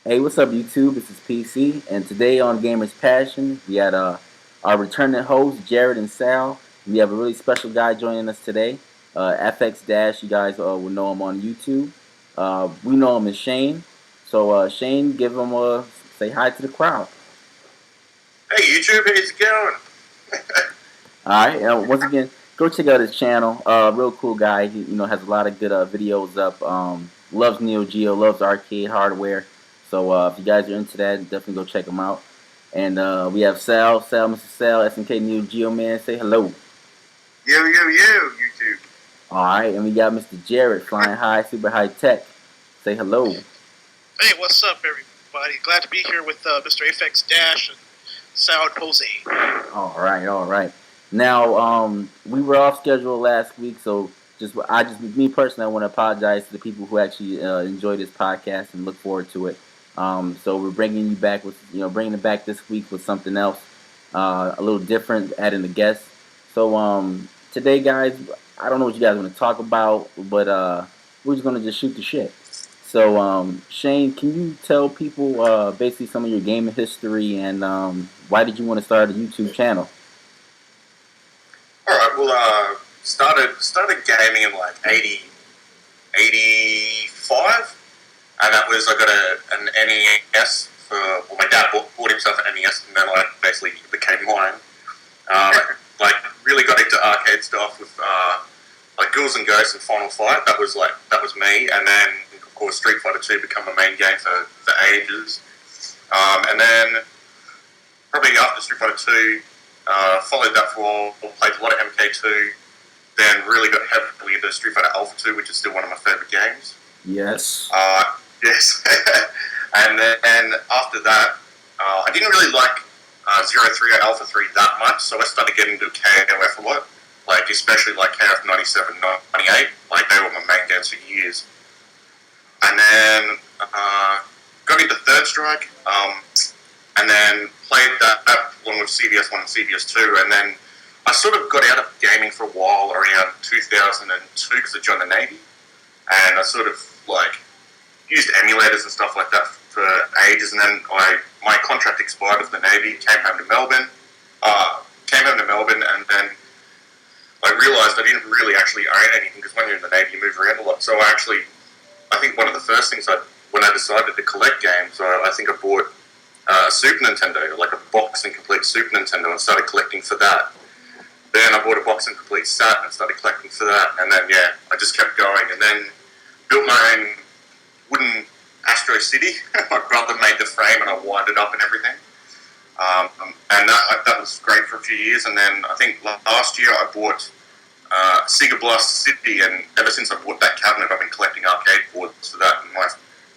Hey, what's up, YouTube? This is PC, and today on Gamers Passion, we had our returning hosts, Jared and Sal. We have a really special guy joining us today, FX Dash. You guys will know him on YouTube. We know him as Shane. So, Shane, give him a say hi to the crowd. Hey YouTube, how's it going? All right. Once again, go check out his channel. Real cool guy. He has a lot of good videos up. Loves Neo Geo, loves arcade hardware. So if you guys are into that, definitely go check him out. And we have Mr. Sal, SNK Neo Geo man. Say hello. Yo, YouTube. All right, and we got Mr. Jared, flying high, super high tech. Say hello. Hey, what's up, everybody? Glad to be here with Mr. FX Dash and Sal Jose. All right. Now, we were off schedule last week, so me personally, I want to apologize to the people who actually enjoy this podcast and look forward to it. So we're bringing you back with, bringing it back this week with something else, a little different, adding a guest. So today, guys, I don't know what you guys want to talk about, but we're just gonna just shoot the shit. So, Shane, can you tell people basically some of your gaming history and why did you want to start a YouTube channel? Alright, well, started gaming in like 85, and that was, I got an NES my dad bought himself an NES, and then basically it became mine. Really got into arcade stuff with like Ghouls and Ghosts and Final Fight. That was me, and then of course Street Fighter 2 became a main game for ages. And then probably after Street Fighter 2, followed that for a while, played a lot of MK2, then really got heavily into Street Fighter Alpha 2, which is still one of my favourite games. Yes. Yes. And then after that, I didn't really like 03 or Alpha 3 that much, so I started getting into KOF a lot, especially KOF 97, 98, they were my main games for years. And then got into Third Strike, and then played that one with CVS 1 and CVS 2, and then I sort of got out of gaming for a while around 2002 because I joined the Navy, and I sort of used emulators and stuff like that for ages, and then my contract expired with the Navy, came home to Melbourne, and then I realised I didn't really actually own anything, because when you're in the Navy you move around a lot, so I think one of the first things when I decided to collect games, I think I bought a Super Nintendo, a box and complete Super Nintendo, and started collecting for that. Then I bought a box and complete Sat and started collecting for that, and then I just kept going, and then built my own wooden Astro City. My brother made the frame and I wired it up and everything. And that was great for a few years. And then I think last year I bought Sega Blast City, and ever since I bought that cabinet, I've been collecting arcade boards for that. And my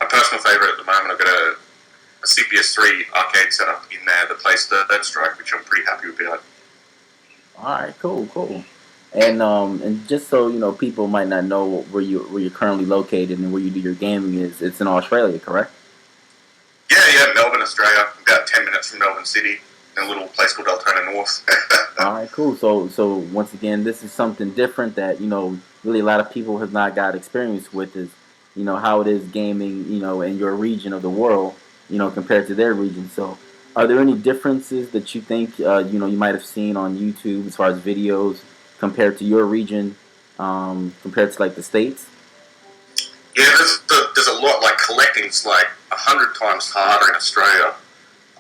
personal favourite at the moment, I've got a CPS3 arcade setup in there that plays Third Strike, which I'm pretty happy about. All right, cool. And just so people might not know where you're currently located and where you do your gaming is. It's in Australia, correct? Yeah, Melbourne, Australia. About 10 minutes from Melbourne City, in a little place called Altona North. All right, cool. So once again, this is something different that really a lot of people have not got experience with. Is how it is gaming in your region of the world compared to their region. So are there any differences that you think you might have seen on YouTube as far as videos compared to your region, compared to the States? Yeah, there's a lot. Collecting's 100 times harder in Australia.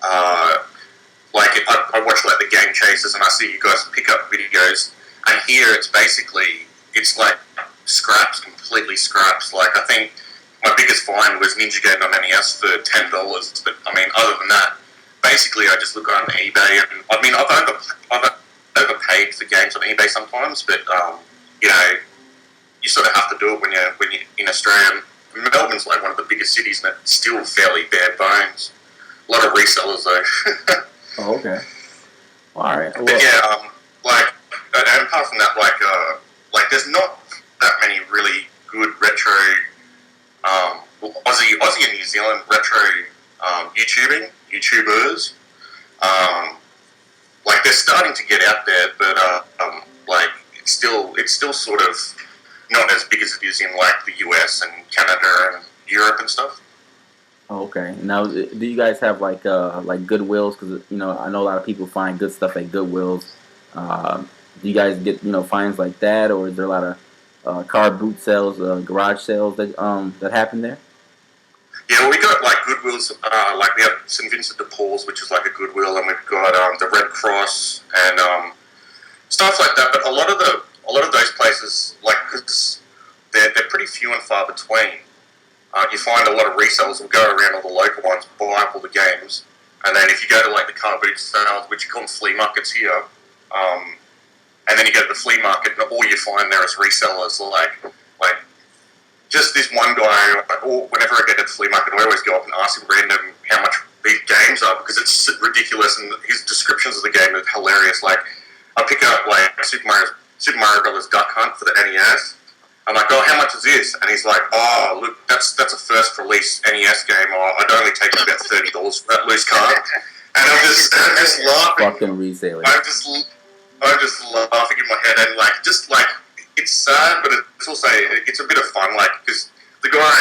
I watch the Game Chasers, and I see you guys pick up videos, and here it's scraps, completely scraps. I think my biggest find was Ninja Gaiden on NES for $10, but other than that, basically I just look on eBay, and I've overpaid for games on eBay sometimes, but you sort of have to do it when you're in Australia. Melbourne's one of the biggest cities, and it's still fairly bare bones. A lot of resellers though. Oh, okay. All right. Well, but yeah, and apart from that, there's not that many really good retro, Aussie and New Zealand retro YouTubers. They're starting to get out there, but it's still sort of not as big as it is in the US and Canada and Europe and stuff. Oh, okay. Now, do you guys have like Goodwills? Because I know a lot of people find good stuff at Goodwills. Uh, do you guys get finds like that, or is there a lot of car boot sales, garage sales that happen there? Yeah, we got like Goodwills, like we have St Vincent de Paul's, which is like a Goodwill, and we've got the Red Cross and stuff like that. But a lot of those places, like, because they're pretty few and far between. You find a lot of resellers will go around all the local ones, buy up all the games, and then if you go to like the car boot sales, which you call them flea markets here, um, and then you go to the flea market, and all you find there is resellers like just this one guy. Or whenever I get to the flea market, I always go up and ask him random how much these games are because it's ridiculous, and his descriptions of the game are hilarious. Like I pick up like Super Mario Brothers Duck Hunt for the NES. I'm like, oh, how much is this? And he's like, oh, look, that's a first release NES game. Oh, I'd only take about $30 for that loose card. And I'm just laughing. Fucking reselling. I'm just laughing in my head, and like it's sad, but it's also it's a bit of fun, like because the guy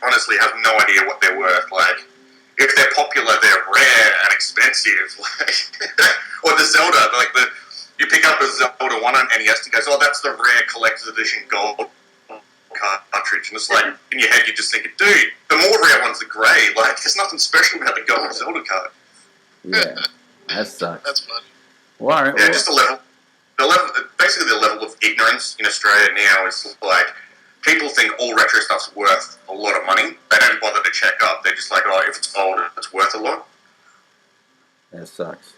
honestly has no idea what they're worth. Like if they're popular, they're rare and expensive. Like or the Zelda, like you pick up a Zelda 1 on NES and goes, oh, that's the rare collector's edition gold cartridge, and it's like in your head you're just thinking, dude, the more rare ones are great. Like there's nothing special about the gold Zelda card. Yeah, that sucks. That's fun. Well, all right. Yeah, just basically the level of ignorance in Australia now is like people think all retro stuff's worth a lot of money. They don't bother to check up. They're just like, oh, if it's old, it's worth a lot. That sucks.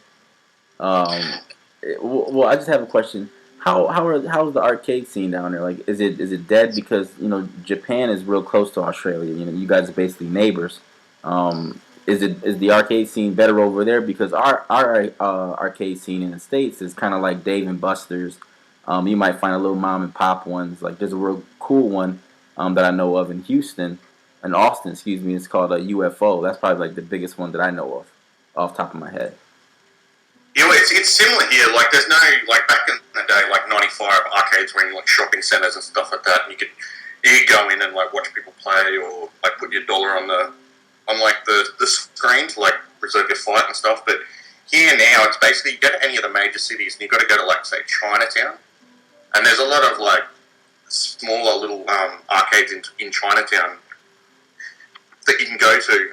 Well, I just have a question. How's the arcade scene down there? Like, is it dead because Japan is real close to Australia? You guys are basically neighbors. Is the arcade scene better over there? Because our arcade scene in the States is kind of like Dave and Buster's. You might find a little mom and pop ones. Like there's a real cool one that I know of in Austin. Excuse me. It's called a UFO. That's probably like the biggest one that I know of, off the top of my head. Yeah, well, it's similar here. Like, there's no, like, back in the day, like, 95 arcades were in, like, shopping centres and stuff like that, and you could go in and, like, watch people play or, like, put your dollar on the screen to, like, reserve your fight and stuff. But here now, it's basically, you go to any of the major cities and you've got to go to, like, say, Chinatown. And there's a lot of, like, smaller little arcades in Chinatown that you can go to.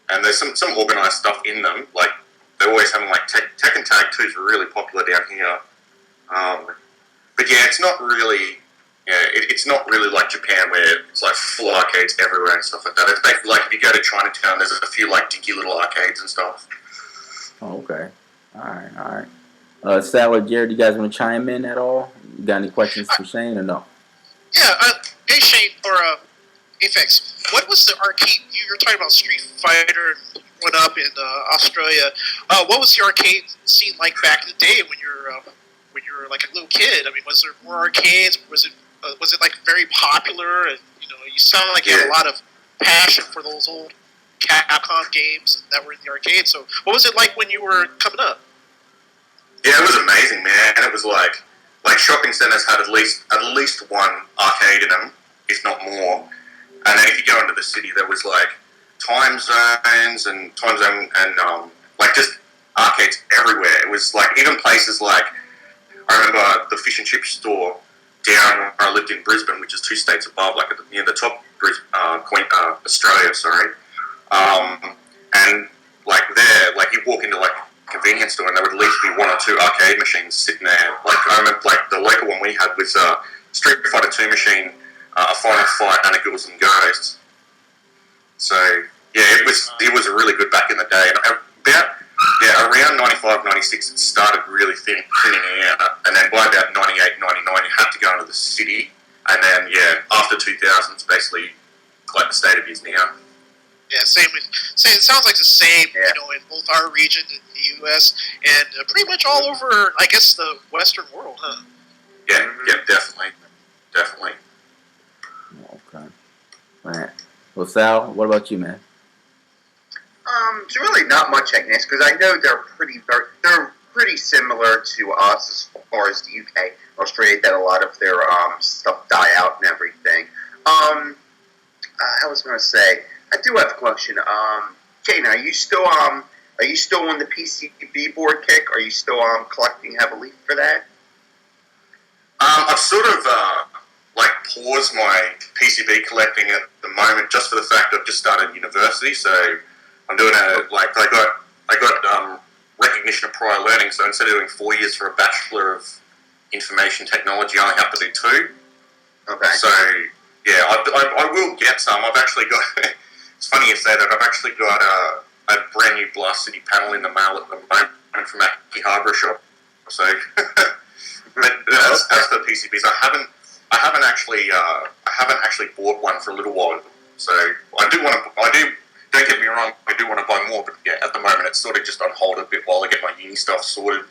And there's some organised stuff in them, like, they're always having like Tekken Tag 2 is really popular down here, but yeah, it's not really, it's not really like Japan where it's like full arcades everywhere and stuff like that. It's basically like if you go to Chinatown, there's a few like dinky little arcades and stuff. Oh, okay, all right. Sal or Jared, you guys want to chime in at all? You got any questions for Shane or no? Yeah, hey Shane or Apex, what was the arcade? You were talking about Street Fighter and went up in Australia. What was the arcade scene like back in the day when you were like a little kid? I mean, was there more arcades? Was it like very popular? And you sound like you had a lot of passion for those old Capcom games that were in the arcade. So, what was it like when you were coming up? Yeah, it was amazing, man. And it was like shopping centres had at least one arcade in them, if not more. And then if you go into the city, there was like time zones and like just arcades everywhere. It was like even places like I remember the fish and chip store down where I lived in Brisbane, which is 2 states above, like near the top Australia, sorry. And like there, like you walk into like a convenience store and there would at least be 1 or 2 arcade machines sitting there. Like I remember like the local one we had was a Street Fighter 2 machine, a Final Fight, and a Ghouls and Ghosts. So yeah, it was really good back in the day. And around 95, 96, it started really thinning out. And then by about 98, 99, you had to go into the city. And then after 2000, it's basically like the state it is now. Yeah, same. It sounds like the same, in both our region in the U.S. and pretty much all over, I guess, the Western world, huh? Yeah, definitely. Okay. All right. Well, Sal, what about you, man? It's really not much I can ask because I know they're pretty similar to us as far as the UK, Australia, that a lot of their stuff die out and everything. I was going to say, I do have a question. Jane, are you still on the PCB board kick? Are you still collecting heavily for that? I've sort of like paused my PCB collecting at the moment, just for the fact I've just started university. So I'm doing I got recognition of prior learning. So instead of doing 4 years for a Bachelor of Information Technology, I only have to do 2. Okay. So yeah, I will get some. I've actually got. It's funny you say that. I've actually got a brand new Blast City panel in the mail at the moment from Aki Hardware Shop. So, but as for PCBs, I haven't actually bought one for a little while. So I do want to. I do. Don't get me wrong. I do want to buy more, but yeah, at the moment it's sort of just on hold a bit while I get my uni stuff sorted.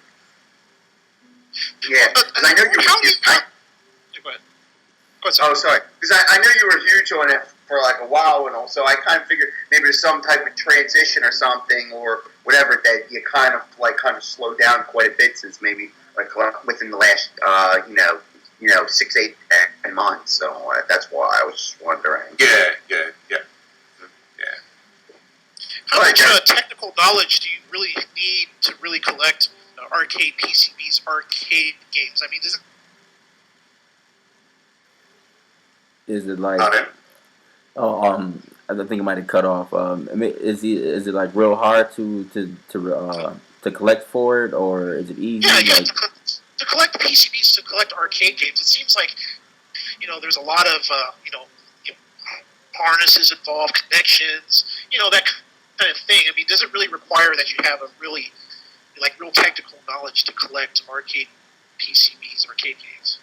Yeah, because I know you. Go ahead. Oh, sorry. Because I know you were huge on it for like a while, and also I kind of figured maybe there's some type of transition or something or whatever that you kind of slowed down quite a bit since maybe like within the last 6, 8, 10 months. So that's why I was just wondering. Yeah. How much technical knowledge do you really need to really collect arcade PCBs, arcade games? I mean, Is it like? I think it might have cut off. Is it like real hard to collect for it, or is it easy? Yeah. To collect PCBs, to collect arcade games, it seems like there's a lot of harnesses involved, connections, that kind of thing. I mean, does it really require that you have a really real technical knowledge to collect arcade PCBs, arcade games?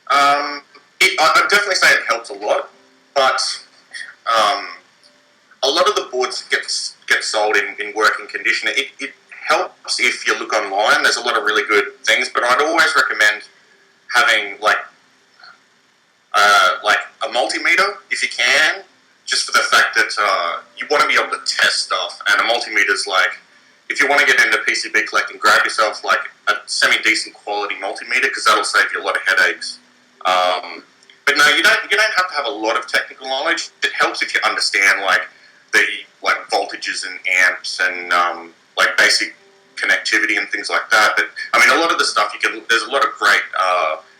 I'd definitely say it helps a lot, but a lot of the boards get sold in working condition. It helps if you look online. There's a lot of really good things, but I'd always recommend having like a multimeter if you can, just for the fact that you want to be able to test stuff, and a multimeter's like, if you want to get into PCB collecting, grab yourself like a semi-decent quality multimeter, because that'll save you a lot of headaches. But no, you don't have to have a lot of technical knowledge. It helps if you understand the voltages and amps and basic connectivity and things like that. But I mean, a lot of the stuff there's a lot of great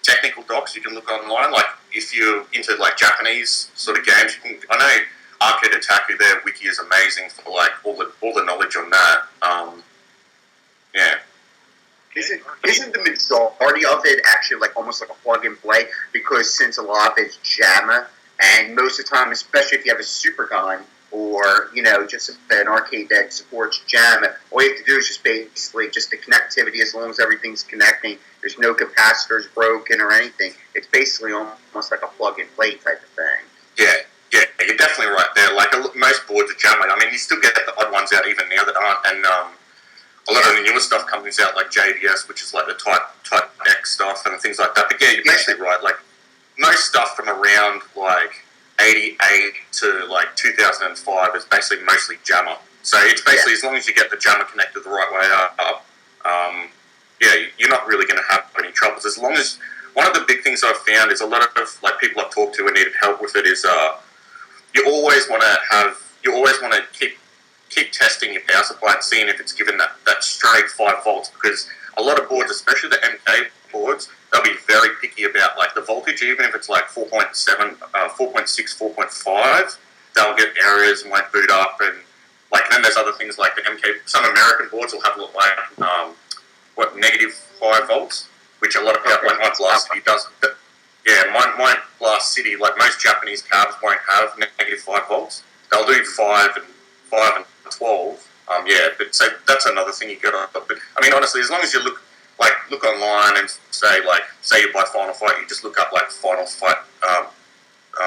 technical docs you can look online. Like if you're into Japanese sort of games, I know Arcade Otaku, their wiki is amazing for all the knowledge on that. Yeah. Isn't the majority of it actually almost like a plug and play? Because since a lot of it's JAMA, and most of the time, especially if you have a super gun or just an arcade that supports JAMA, all you have to do is just basically just the connectivity. As long as everything's connecting, there's no capacitors broken or anything. It's basically almost like a plug and play type of thing. Yeah, you're definitely right there. Most boards are JAMA. I mean, you still get the odd ones out even now that aren't, and a lot of the newer stuff comes out like JDS, which is like the Type X stuff and things like that. But yeah, you're basically right. Like most stuff from around 88 to 2005 is basically mostly JAMA. So it's basically as long as you get the JAMA connected the right way up, you're not really going to have any troubles. As long as one of the big things I've found is a lot of people I've talked to and needed help with it is you always want to keep testing your power supply and seeing if it's given that straight 5 volts, because a lot of boards, especially the MK boards, they'll be very picky about the voltage, even if it's 4.7, 4.6, 4.5, they'll get errors and won't boot up, and then there's other things like the MK, some American boards will have negative 5 volts, which a lot of people, my Blast City doesn't. Yeah, my Blast City, most Japanese cabs won't have negative 5 volts. They'll do 5 and 12. But so that's another thing you got to. But I mean, honestly, as long as you look online and say you buy Final Fight, you just look up Final Fight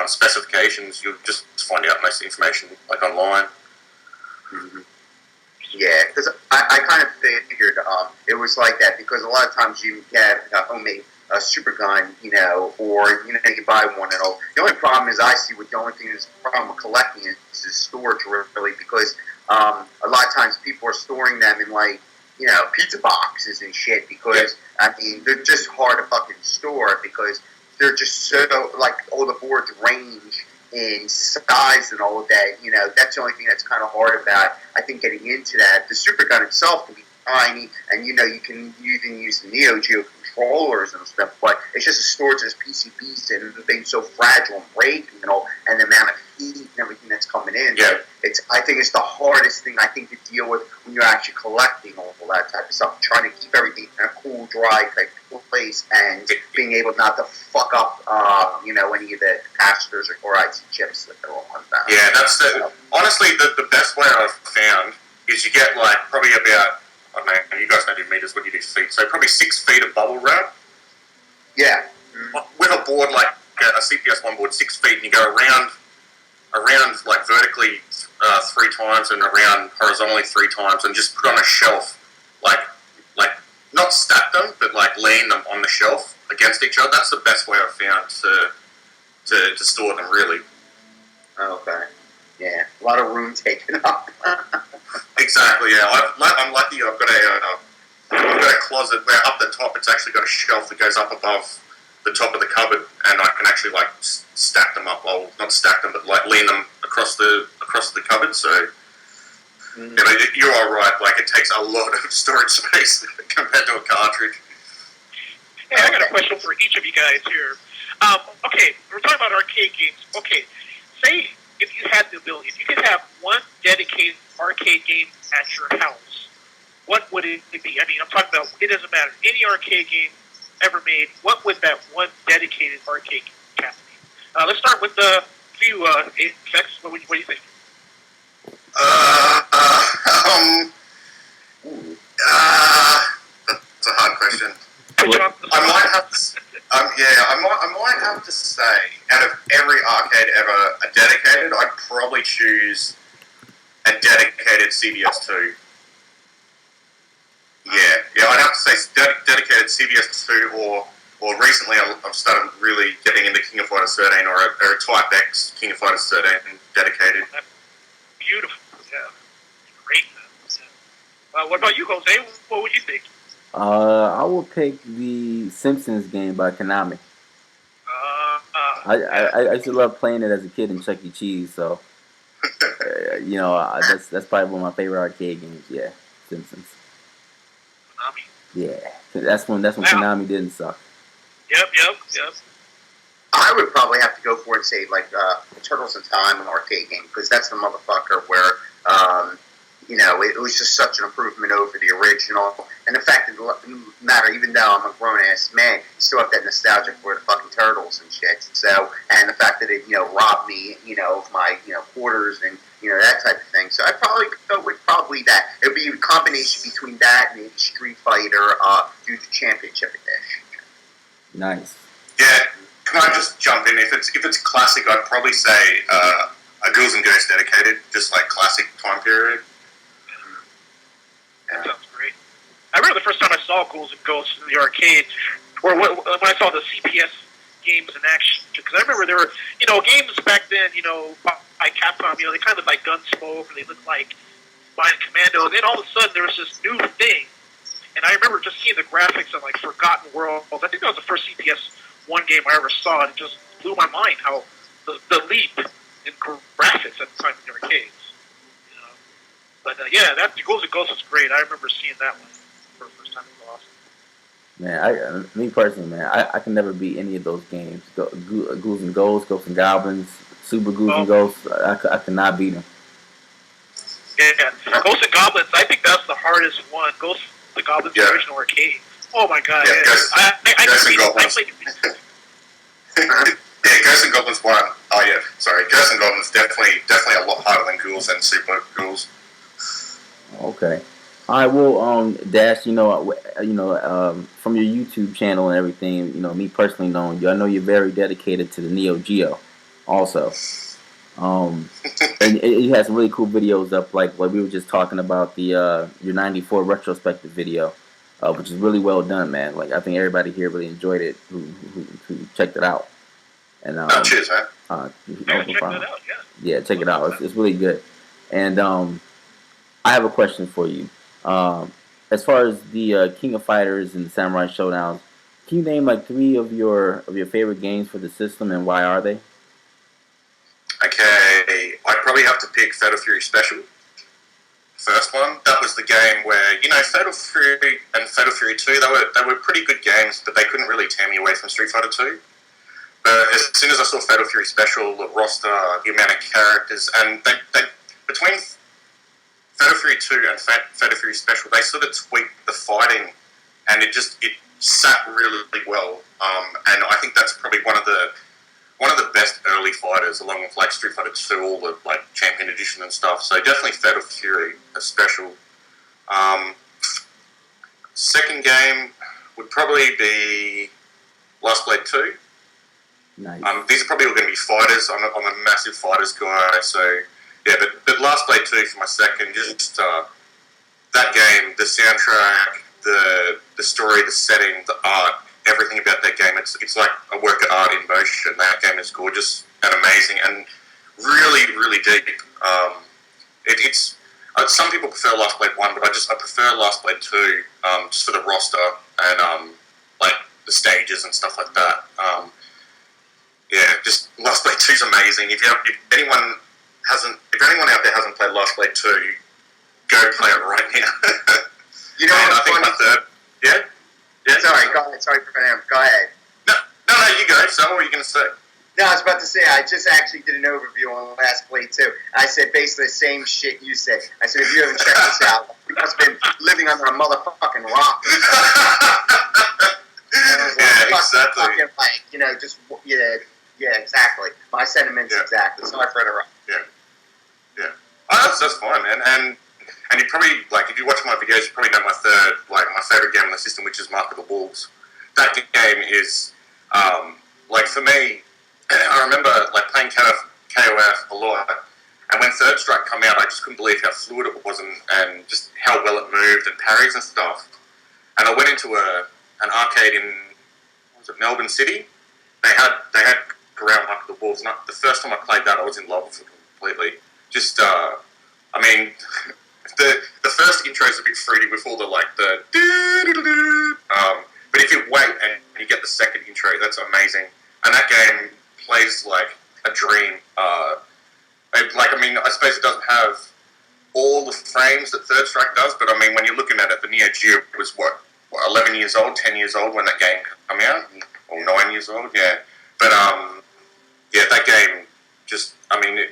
specifications. You'll just find out most information online. Mm-hmm. Yeah, because I kind of figured it was like that, because a lot of times you have a homemade super gun, or you buy one and all. The only problem is I see with the only thing that's the problem with collecting is storage, really, because a lot of times people are storing them in pizza boxes and shit, because I mean they're just hard to fucking store because they're just so all the boards range in size and all of that. That's the only thing that's kind of hard about, I think, getting into that. The super gun itself can be tiny, and you can even use the Neo Geo controllers and stuff, but it's just the storage of PCBs and being so fragile and breaking and the amount of heat and everything that's coming in. Yeah. I think it's the hardest thing, I think, to deal with when you're actually collecting all that type of stuff, trying to keep everything in a cool, dry type of place and being able not to fuck up, any of the capacitors or IC chips that they're all on that. Yeah, that's honestly the best way I've found is you get like probably about, I don't know, you guys don't do meters, what do you do feet? So probably 6 feet of bubble wrap. Yeah. With a board like a CPS one board, 6 feet, and you go around like vertically 3 times and around horizontally 3 times, and just put on a shelf, like not stack them, but like lean them on the shelf against each other. That's the best way I've found to store them, really. Okay. Yeah, a lot of room taken up. Exactly. Yeah, I'm lucky. I've got a closet where up the top it's actually got a shelf that goes up above the top of the cupboard, and I can actually like stack them up. Well, not stack them, but like lean them across the cupboard. So you are right. Like it takes a lot of storage space compared to a cartridge. Hey, I got a question for each of you guys here. Okay, we're talking about arcade games. Okay, say if you had the ability, if you could have one dedicated arcade game at your house, what would it be? I mean, I'm talking about, it doesn't matter, any arcade game ever made, what would that one dedicated arcade game be? Let's start with the few effects. What do you think? That's a hard question. I might have to say, out of every arcade ever dedicated, I'd probably choose a dedicated CBS2. Yeah, I'd have to say dedicated CBS2, or recently I've started really getting into King of Fighters 13 or a Type X King of Fighters 13 dedicated. Beautiful, yeah, great. What about you, Jose? What would you think? I will pick the Simpsons game by Konami. I used to love playing it as a kid in Chuck E. Cheese, so that's probably one of my favorite arcade games. Yeah, Simpsons. Konami. Yeah, that's when Konami didn't suck. Yep. I would probably have to go for it and say like Turtles in Time, an arcade game, because that's the motherfucker where it was just such an improvement over the original. And the fact that it doesn't matter, even though I'm a grown-ass man, you still have that nostalgia for the fucking Turtles and shit. So, and the fact that it, robbed me, of my, quarters and, that type of thing. So I'd probably go with that. It would be a combination between that and maybe Street Fighter, do the championship edition. Nice. Yeah, can I just jump in? If it's classic, I'd probably say a Ghouls and Ghosts dedicated, just like classic time period. That sounds great. I remember the first time I saw Ghouls and Ghosts in the arcade, or when I saw the CPS games in action. Because I remember there were, games back then, by Capcom, they kind of like Gunsmoke, and they looked like Mind Commando. And then all of a sudden, there was this new thing. And I remember just seeing the graphics on, like, Forgotten Worlds. I think that was the first CPS 1 game I ever saw, and it just blew my mind how the leap in graphics at the time in the arcades. But that Ghouls and Ghosts was great. I remember seeing that one for the first time. It was awesome. Man, me personally, man, I can never beat any of those games. Ghouls and Ghosts, Ghosts and Goblins, Super Ghouls and Ghosts. I cannot beat them. Yeah, Ghosts and Goblins. I think that's the hardest one. Ghosts and Goblins original arcade. Oh my god! Yeah, Ghosts and Goblins. Yeah, Ghosts and Goblins 1. Oh yeah, sorry. Ghosts and Goblins definitely a lot harder than Ghouls and Super Ghouls. Okay. All right. Well, Dash, from your YouTube channel and everything, me personally knowing you, I know you're very dedicated to the Neo Geo, also. And you had some really cool videos up, like what we were just talking about, the your '94 retrospective video, which is really well done, man. Like I think everybody here really enjoyed it who checked it out. And cheers, man. Check it out. Yeah, check it out. It's really good. And I have a question for you. As far as the King of Fighters and Samurai Showdowns, can you name like 3 of your favorite games for the system, and why are they? Okay, I'd probably have to pick Fatal Fury Special. First one. That was the game where, Fatal Fury and Fatal Fury 2, they were pretty good games, but they couldn't really tear me away from Street Fighter 2. But as soon as I saw Fatal Fury Special, the roster, the amount of characters, and they between Fatal Fury 2 and Fatal Fury Special, they sort of tweaked the fighting, and it sat really, really well. And I think that's probably one of the best early fighters, along with like Street Fighter 2, all the like Champion Edition and stuff. So definitely Fatal Fury, a special. Second game would probably be Last Blade 2. Nice. These are probably all going to be fighters. I'm a massive fighters guy, so yeah. But Last Blade 2 for my second. Just that game, the soundtrack, the story, the setting, the art, everything about that game. It's like a work of art in motion. That game is gorgeous and amazing and really, really deep. It's some people prefer Last Blade 1, but I prefer Last Blade 2 just for the roster and like the stages and stuff like that. Yeah, just Last Blade 2 is amazing. If anyone out there hasn't played Last Blade 2, go play it right now. I think my third. Yeah. Sorry, go ahead. Sorry for interrupting. Go ahead. No, you go. So what were you going to say? No, I was about to say, I just actually did an overview on Last Blade 2. I said basically the same shit you said. I said, if you haven't checked this out, you must have been living under a motherfucking rock. Exactly. Fucking, yeah, exactly. My sentiments exactly. Sorry for interrupting. Yeah. Oh, that's fine, man. And you probably, like, if you watch my videos, you probably know my favorite game on the system, which is Mark of the Wolves. That game is, like, for me, I remember, like, playing KOF a lot, and when Third Strike came out, I just couldn't believe how fluid it was and just how well it moved and parries and stuff. And I went into an arcade in, Melbourne City. They had Ground Mark of the Wolves, and the first time I played that, I was in love with it completely. Just, I mean... The first intro is a bit fruity with all the but if you wait and you get the second intro, that's amazing. And that game plays like a dream. I suppose it doesn't have all the frames that Third Strike does, but I mean, when you're looking at it, the Neo Geo was 11 years old, 10 years old when that game came out, or 9 years old, yeah. But that game just, I mean.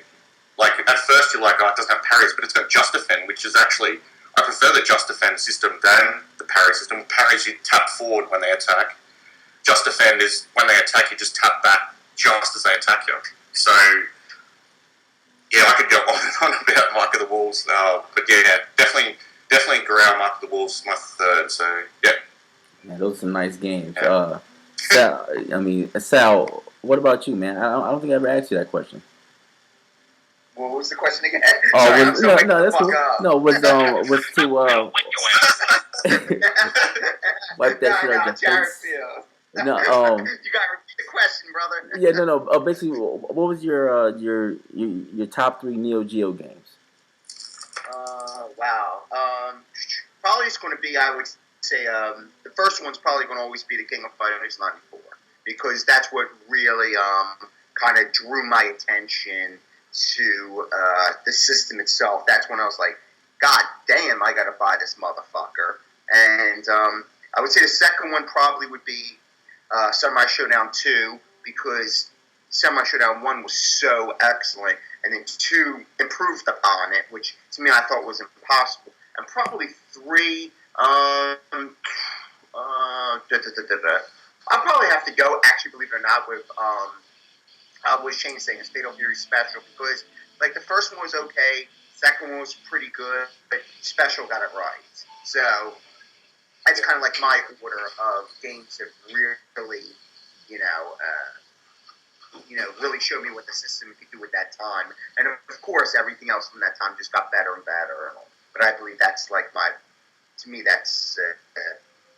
Like, at first you're like, it doesn't have parries, but it's got Just Defend, which is actually... I prefer the Just Defend system than the parry system. Parries, you tap forward when they attack. Just Defend is, when they attack, you just tap back just as they attack you. So, yeah, I could go on and on about Mark of the Wolves. But yeah, definitely Ground Mark of the Wolves is my third, so, yeah. Man, those are some nice games. Yeah. Sal, what about you, man? I don't think I ever asked you that question. What was the question again? Oh, that's cool. No, was to wipe that shit out your face. No, you gotta repeat the question, brother. Yeah, no. Basically, what was your top 3 Neo Geo games? Wow. Probably it's going to be, I would say, the first one's probably going to always be the King of Fighters 94 because that's what really kind of drew my attention to the system itself. That's when I was like, God damn, I gotta buy this motherfucker. And I would say the second one probably would be Samurai Showdown 2 because Samurai Showdown 1 was so excellent, and then 2 improved upon it, which to me I thought was impossible. And probably 3, I'll probably have to go, actually, believe it or not, with was Shane saying it's Fatal Fury Special because like the first one was okay, second one was pretty good, but Special got it right. So it's kind of like my order of games that really, really showed me what the system could do at that time. And of course, everything else from that time just got better and better. But I believe that's like that's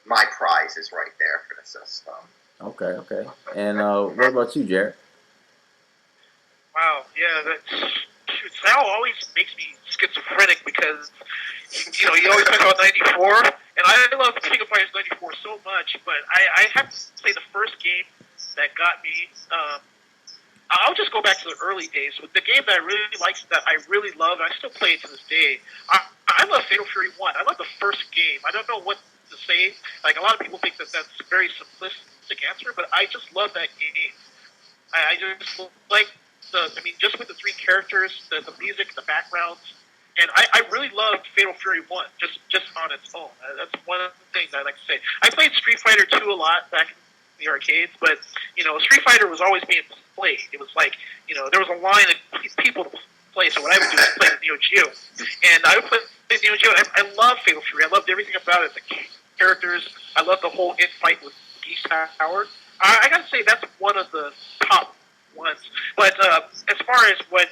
my prize is right there for the system. Okay. And what about you, Jared? Wow, yeah, Sal always makes me schizophrenic because, he always talks about 94, and I love King of Fighters 94 so much, but I have to say the first game that got me, I'll just go back to the early days. With the game that I really liked, that I really love, and I still play it to this day. I love Fatal Fury 1. I love the first game. I don't know what to say. Like, a lot of people think that that's a very simplistic answer, but I just love that game. I just like just with the three characters, the music, the backgrounds, and I really loved Fatal Fury 1 just on its own. That's one of the things I like to say. I played Street Fighter 2 a lot back in the arcades, but Street Fighter was always being played. It was like there was a line of people to play. So what I would do is play the Neo Geo, and I would play the Neo Geo. I love Fatal Fury. I loved everything about it. The characters. I love the whole fight with Beast Howard. I gotta say that's one of the top ones. But as far as what,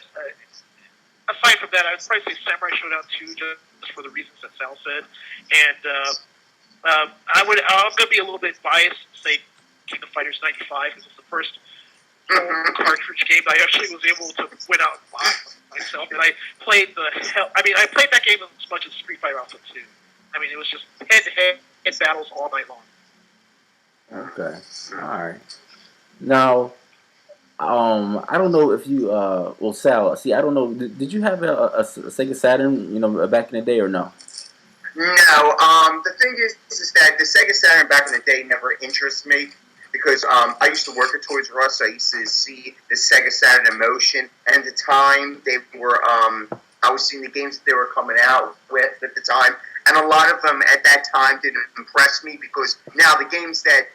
aside from that, I would probably say Samurai Showdown 2, just for the reasons that Sal said. And I'm gonna be a little bit biased and say King of Fighters 95 because it's the first cartridge game that I actually was able to win out and buy myself. And I played I played that game as much as Street Fighter Alpha 2. I mean, it was just head-to-head battles all night long. Okay. All right. Now, I don't know if you, Sal. See, I don't know. Did you have a Sega Saturn, back in the day, or no? No. The thing is that the Sega Saturn back in the day never interested me because I used to work at Toys R Us. So I used to see the Sega Saturn in motion, and at the time they were, I was seeing the games that they were coming out with at the time. And a lot of them at that time didn't impress me because now the games that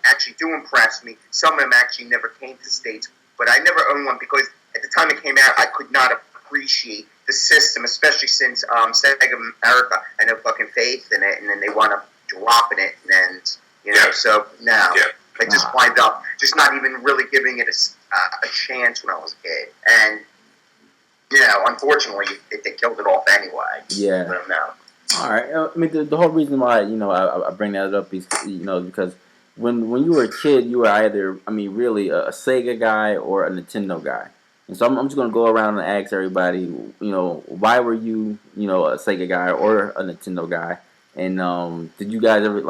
actually do impress me, some of them actually never came to the States. But I never owned one because at the time it came out, I could not appreciate the system, especially since Sega America had no fucking faith in it, and then they wound up dropping it. And, so now I just wind up just not even really giving it a chance when I was a kid. And, unfortunately, they killed it off anyway. Yeah. Let them know. All right. I mean, the whole reason why I bring that up is because when you were a kid, you were either really a Sega guy or a Nintendo guy. And so I'm just gonna go around and ask everybody, why were you a Sega guy or a Nintendo guy? And did you guys ever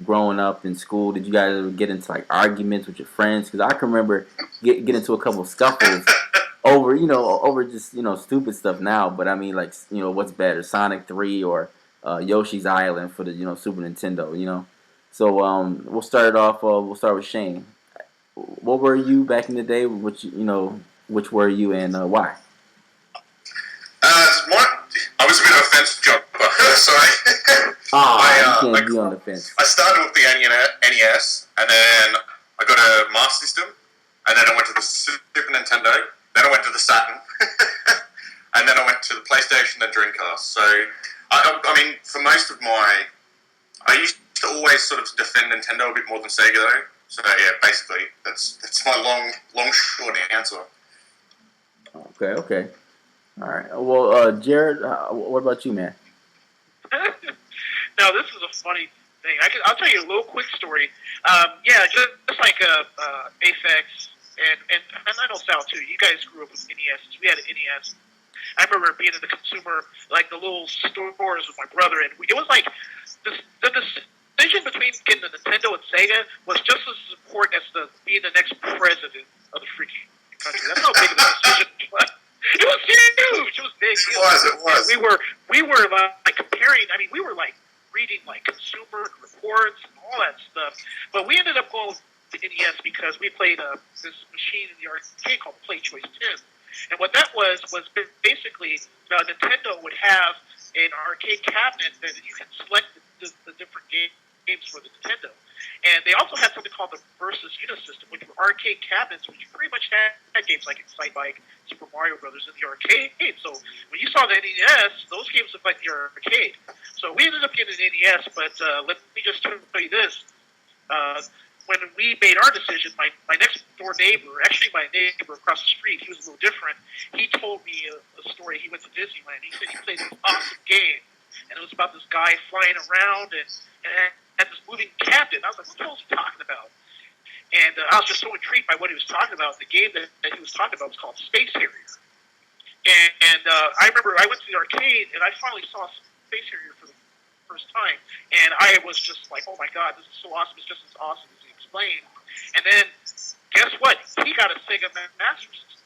growing up in school? Did you guys ever get into arguments with your friends? Because I can remember get into a couple of scuffles over just stupid stuff now. But I mean what's better, Sonic 3 or Yoshi's Island for the Super Nintendo, So we'll start it off. We'll start with Shane. What were you back in the day? Which were you and why? I was a bit of a fence jumper. Sorry. You can't be on the fence. I started with the NES, and then I got a Master System, and then I went to the Super Nintendo. Then I went to the Saturn, and then I went to the PlayStation and Dreamcast. So. I mean, for most of I used to always sort of defend Nintendo a bit more than Sega, though. So yeah, basically, that's my long short answer. Okay. All right. Well, Jared, what about you, man? Now, this is a funny thing. I'll tell you a little quick story. Just like Aphex, and I know Sal too. You guys grew up with NES. We had an NES. I remember being in the consumer, the little stores with my brother, and it was like the decision between getting the Nintendo and Sega was just as important as being the next president of the freaking country. That's how big of a decision it was. It was huge. It was big. It was. And we were comparing. I mean, we were reading consumer reports and all that stuff. But we ended up going to NES because we played this machine in the arcade called Play Choice 10. And what that was basically Nintendo would have an arcade cabinet that you can select the different games for the Nintendo. And they also had something called the Versus Unisystem, which were arcade cabinets, which you pretty much had games like Excite Bike, Super Mario Brothers in the arcade. So when you saw the NES, those games looked like the arcade. So we ended up getting an NES, but let me just tell you this. When we made our decision, my next door neighbor, actually my neighbor across the street, he was a little different. He told me a story. He went to Disneyland. He said he played this awesome game, and it was about this guy flying around and had this moving cabinet. I was like, what the hell is he talking about? And I was just so intrigued by what he was talking about. The game that he was talking about was called Space Harrier. And I remember I went to the arcade, and I finally saw Space Harrier for the first time, and I was just like, oh my god, this is so awesome. It's just as awesome as he explained. And then guess what? He got a Sega Master System.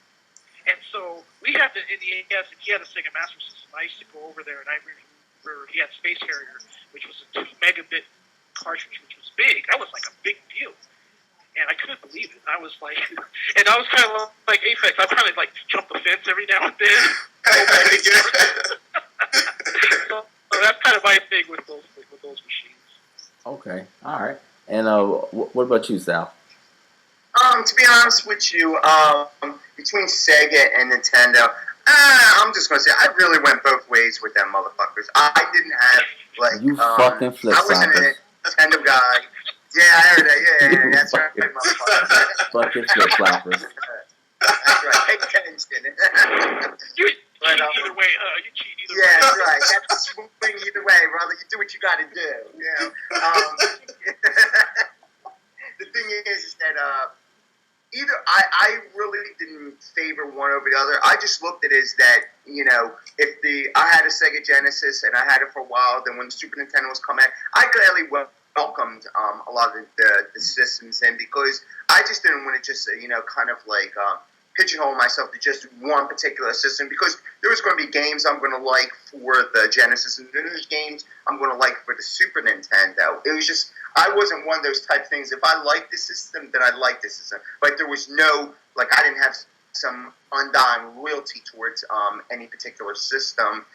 And so we had to, in the AS, if he had a Sega Master System, I used to go over there, and I remember he had Space Harrier, which was a 2 megabit cartridge, which was big. That was like a big deal. And I couldn't believe it. I was like, and I was kind of like Aphex. I kind of like jump the fence every now and then. So that's kind of my thing with those machines. Okay, all right. And what about you, Sal? To be honest with you, between Sega and Nintendo, I'm just gonna say I really went both ways with them motherfuckers. I didn't have like you fucking flip I wasn't a Nintendo guy. Yeah, I heard that. Yeah, that's right, motherfucker. Fucking flip floppers. That's right. Pay attention. You cheat either way. You cheat either way. Yeah, that's right. That's the swing either way, brother. You do what you got to do. You know. The thing is that either I really didn't favor one over the other. I just looked at it as that, you know, if I had a Sega Genesis and I had it for a while, then when the Super Nintendo was coming out, I gladly welcomed a lot of the systems in, because I just didn't want to just, you know, kind of like pigeonhole myself to just one particular system, because there was going to be games I'm going to like for the Genesis, and there's games I'm going to like for the Super Nintendo. It was just, I wasn't one of those type of things. If I liked the system, then I liked the system. But there was no, like, I didn't have some undying loyalty towards any particular system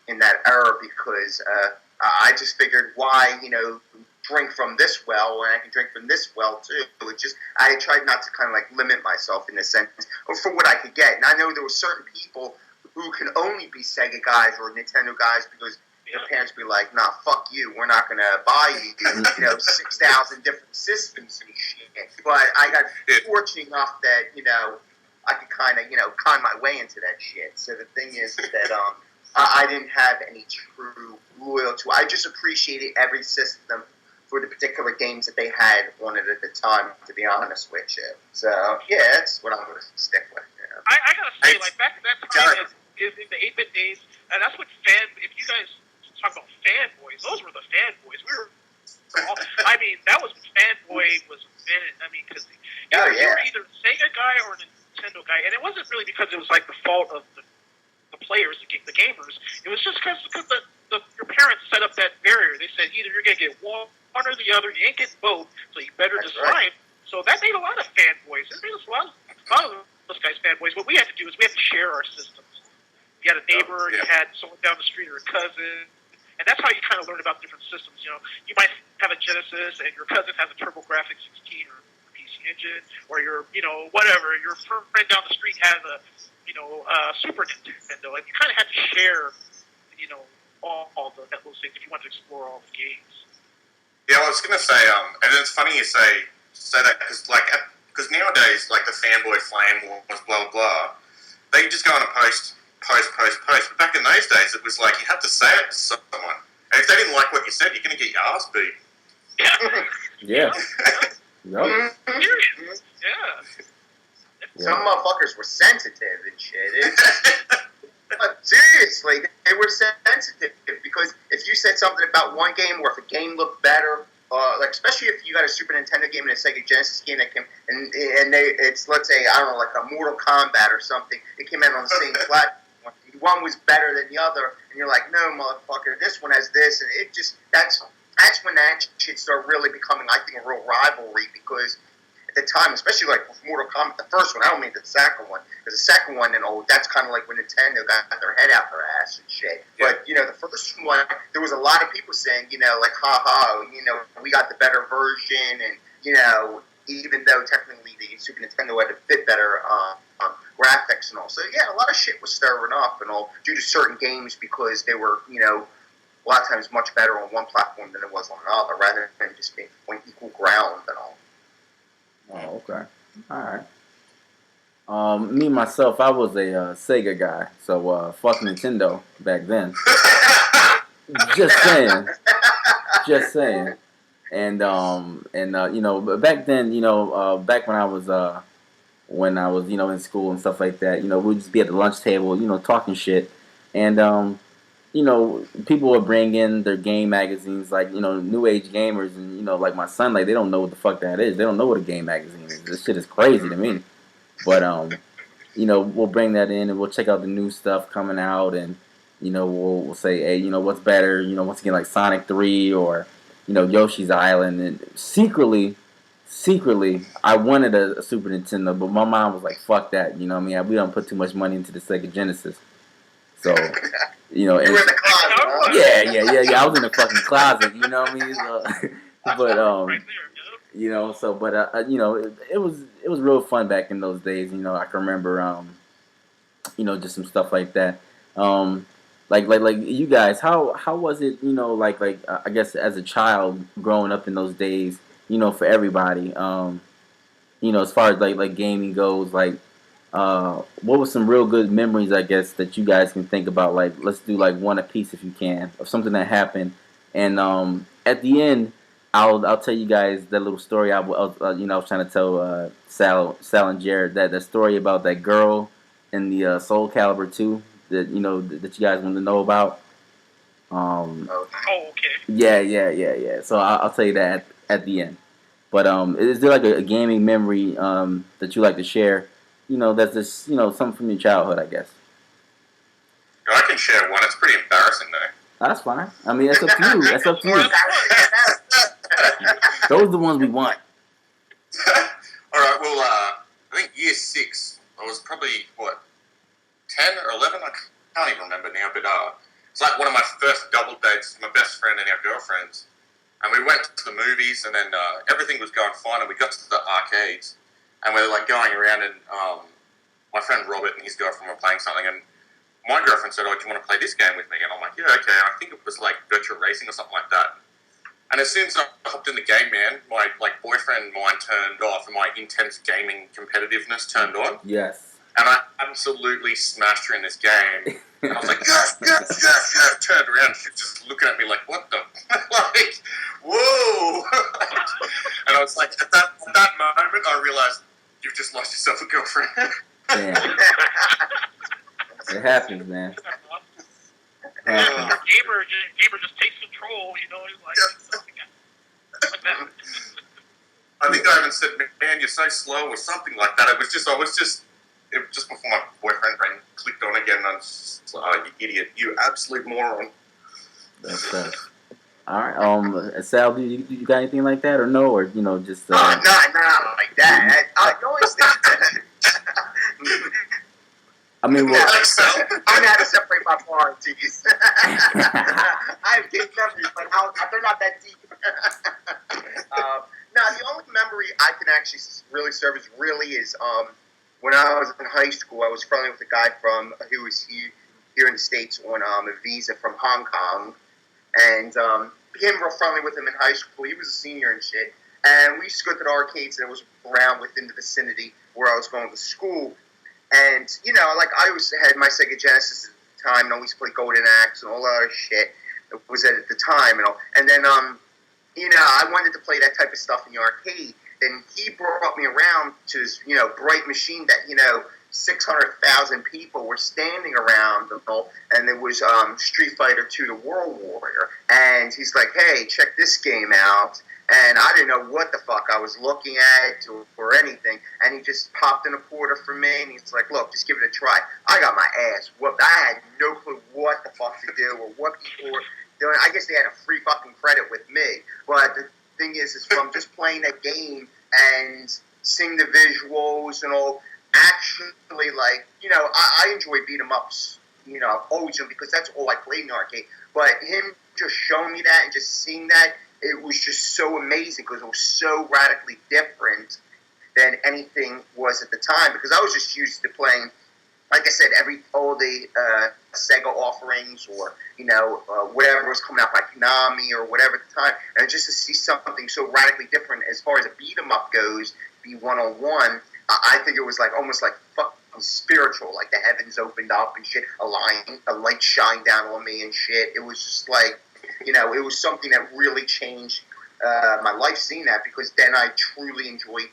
in that era, because I just figured, why, you know, drink from this well when I can drink from this well too. It just, I tried not to kind of like limit myself in a sense for what I could get. And I know there were certain people who can only be Sega guys or Nintendo guys because their parents be like, nah, fuck you, we're not going to buy you, 6,000 different systems and shit. But I got fortunate enough that, you know, I could kind of, you know, con my way into that shit. So the thing is that I didn't have any true loyalty. I just appreciated every system for the particular games that they had on it at the time, to be honest with you. So, yeah, that's what I'm going to stick with. You know? I got to say, like, back in that time, is in the 8-bit days, and that's what if you guys talk about fanboys, those were the fanboys. We were all, I mean, that was when fanboy was invented. I mean, because you were either a Sega guy or a Nintendo guy, and it wasn't really because it was, like, the fault of the players, the gamers. It was just because your parents set up that barrier. They said, either you're going to get one or the other, you ain't getting both, so you better decide. Right. So that made a lot of fanboys. It made us a lot of those guys fanboys. What we had to do is we had to share our systems. You had a neighbor, you had someone down the street, or a cousin, and that's how you kind of learn about different systems. You know, you might have a Genesis, and your cousin has a TurboGrafx 16 or PC Engine, or your, you know, whatever. Your friend down the street has a, you know, Super Nintendo, and you kind of had to share, you know, all those things if you wanted to explore all the games. Yeah, I was going to say, and it's funny you say that, because nowadays, like, the fanboy flame wars, blah, blah, blah, they just go on a post. But back in those days, it was like you had to say it to someone. And if they didn't like what you said, you're going to get your ass beat. Yeah. Yeah. Some motherfuckers were sensitive and shit. Seriously, they were sensitive, because if you said something about one game, or if a game looked better, like, especially if you got a Super Nintendo game and a Sega Genesis game that came, and it's, let's say, I don't know, like a Mortal Kombat or something, it came out on the same platform. One was better than the other, and you're like, no, motherfucker, this one has this, and it just, that's when that shit started really becoming, I think, a real rivalry, because at the time, especially like with Mortal Kombat, the first one, I don't mean the second one, because the second one, that's kind of like when Nintendo got their head out their ass and shit. Yeah. But, you know, the first one, there was a lot of people saying, you know, like, you know, we got the better version, and, you know, even though technically the Super Nintendo had a bit better graphics and all. So, yeah, a lot of shit was stirring up and all due to certain games, because they were, you know, a lot of times much better on one platform than it was on another, rather than just being on equal ground and all. Oh, okay. All right. Me, myself, I was a Sega guy, so fuck Nintendo back then. Just saying. And you know, back then, you know, back when I was, you know, in school and stuff like that, you know, we'd just be at the lunch table, you know, talking shit. And people would bring in their game magazines, like, new age gamers, and, like my son, like, they don't know what the fuck that is. They don't know what a game magazine is. This shit is crazy to me. But, we'll bring that in and we'll check out the new stuff coming out, and, we'll say, hey, what's better, once again, like Sonic 3 or, Yoshi's Island. And secretly, I wanted a Super Nintendo, but my mom was like, fuck that, you know what I mean? We don't put too much money into the Sega Genesis. So, You were in the closet, huh? yeah. I was in the fucking closet, you know what I mean? So, but it was real fun back in those days. I can remember, just some stuff like that. Like you guys, how was it? I guess as a child growing up in those days, for everybody. As far as like gaming goes, like what was some real good memories, I guess, that you guys can think about? Like, let's do like one apiece if you can, of something that happened, and at the end, I'll tell you guys that little story. I was trying to tell Sal and Jared that story about that girl in the Soul Calibur 2 that that you guys want to know about. Oh, okay. Yeah. So I'll tell you that at the end. But is there like a gaming memory that you like to share? That's just something from your childhood, I guess. I can share one. It's pretty embarrassing though. That's fine. I mean, that's up to you. That's up to you. Those are the ones we want. All right. Well, I think year 6. I was probably 10 or 11. I can't even remember now. But it's like one of my first double dates with my best friend and our girlfriends. And we went to the movies, and then everything was going fine, and we got to the arcades, and we were like going around, and my friend Robert and his girlfriend were playing something, and my girlfriend said, "Oh, do you want to play this game with me?" And I'm like, "Yeah, okay." I think it was like virtual racing or something like that. And as soon as I hopped in the game, man, my boyfriend mine turned off, and my intense gaming competitiveness turned on. Yes. And I absolutely smashed her in this game. And I was like, yes. Turned around, she was just looking at me like, what the? Like, whoa. And I was like, at that moment, I realized you've just lost yourself a girlfriend. Damn. It happens, man. Gamer just takes control, like that. I think I even said, man, you're so slow or something like that. It was just before my boyfriend clicked on again, and I was just like, oh, you idiot, you absolute moron. That's tough. All right, Sal, do you got anything like that or no, or just? Not like that. I always think. I mean, well, I'm gonna have to separate my priorities. I have game memories, but they're not that deep. Now, the only memory I can actually really serve is when I was in high school. I was friendly with a guy who was here in the States on a visa from Hong Kong, and became real friendly with him in high school. He was a senior and shit, and we used to go to the arcades, and it was around within the vicinity where I was going to school. And, I always had my Sega Genesis at the time, and I always played Golden Axe and all that other shit. It was at the time, and all. And then, I wanted to play that type of stuff in the arcade. And he brought me around to this, bright machine that, 600,000 people were standing around, and there was Street Fighter 2: The World Warrior. And he's like, hey, check this game out. And I didn't know what the fuck I was looking at or anything. And he just popped in a quarter for me, and he's like, look, just give it a try. I got my ass whooped. I had no clue what the fuck to do or what people were doing. I guess they had a free fucking credit with me. But the thing is from just playing that game and seeing the visuals and all, actually, I enjoy beat 'em ups. I've always done, because that's all I played in the arcade. But him just showing me that and just seeing that, it was just so amazing, because it was so radically different than anything was at the time. Because I was just used to playing, like I said, all the Sega offerings, or whatever was coming out by Konami or whatever at the time, and just to see something so radically different as far as a beat 'em up goes, be 1-on-1. I think it was almost like fucking spiritual, like the heavens opened up and shit, a light shined down on me and shit. It was just like, it was something that really changed my life, seeing that, because then I truly enjoyed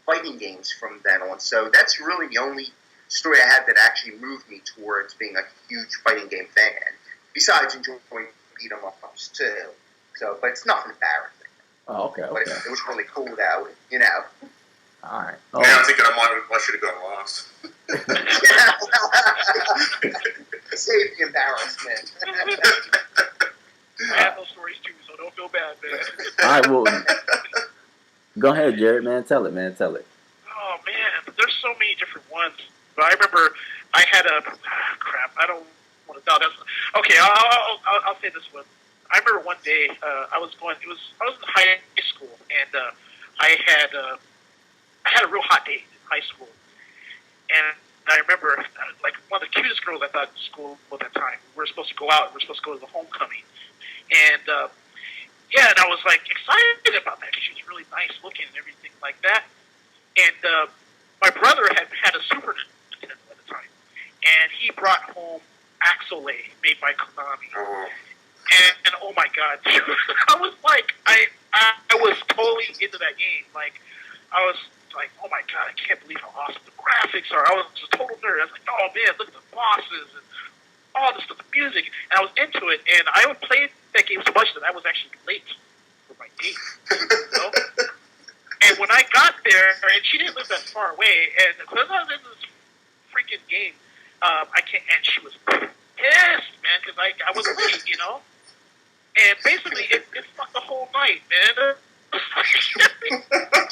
fighting games from then on. So that's really the only story I have that actually moved me towards being a huge fighting game fan. besides enjoying beat 'em ups too. So, but it's nothing embarrassing. Oh, okay. But it was really cool though, you know. All right. Now I'm thinking I should have gone last. Save the embarrassment. I have those stories too, so don't feel bad, man. All right, well, go ahead, Jared, man. Tell it. Oh man, there's so many different ones. But I remember I had a crap. I don't want to. No, that's okay. I'll say this one. I remember one day I was in high school, and I had a real hot day in high school, and I remember like one of the cutest girls I thought in school at that time. We were supposed to go out. We were supposed to go to the homecoming, and and I was like excited about that because she was really nice looking and everything like that. And my brother had a Super Nintendo at the time, and he brought home Axelay made by Konami. And oh my god, dude, I was like, I was totally into that game. Like, I was like, oh my god, I can't believe how awesome the graphics are. I was just a total nerd. I was like, oh man, look at the bosses and all this stuff, the music. And I was into it, and I would play that game so much that I was actually late for my date. You know? And when I got there, and she didn't live that far away, and because I was in this freaking game, and she was pissed, man, because I was late, you know? And basically, it fucked the whole night, man.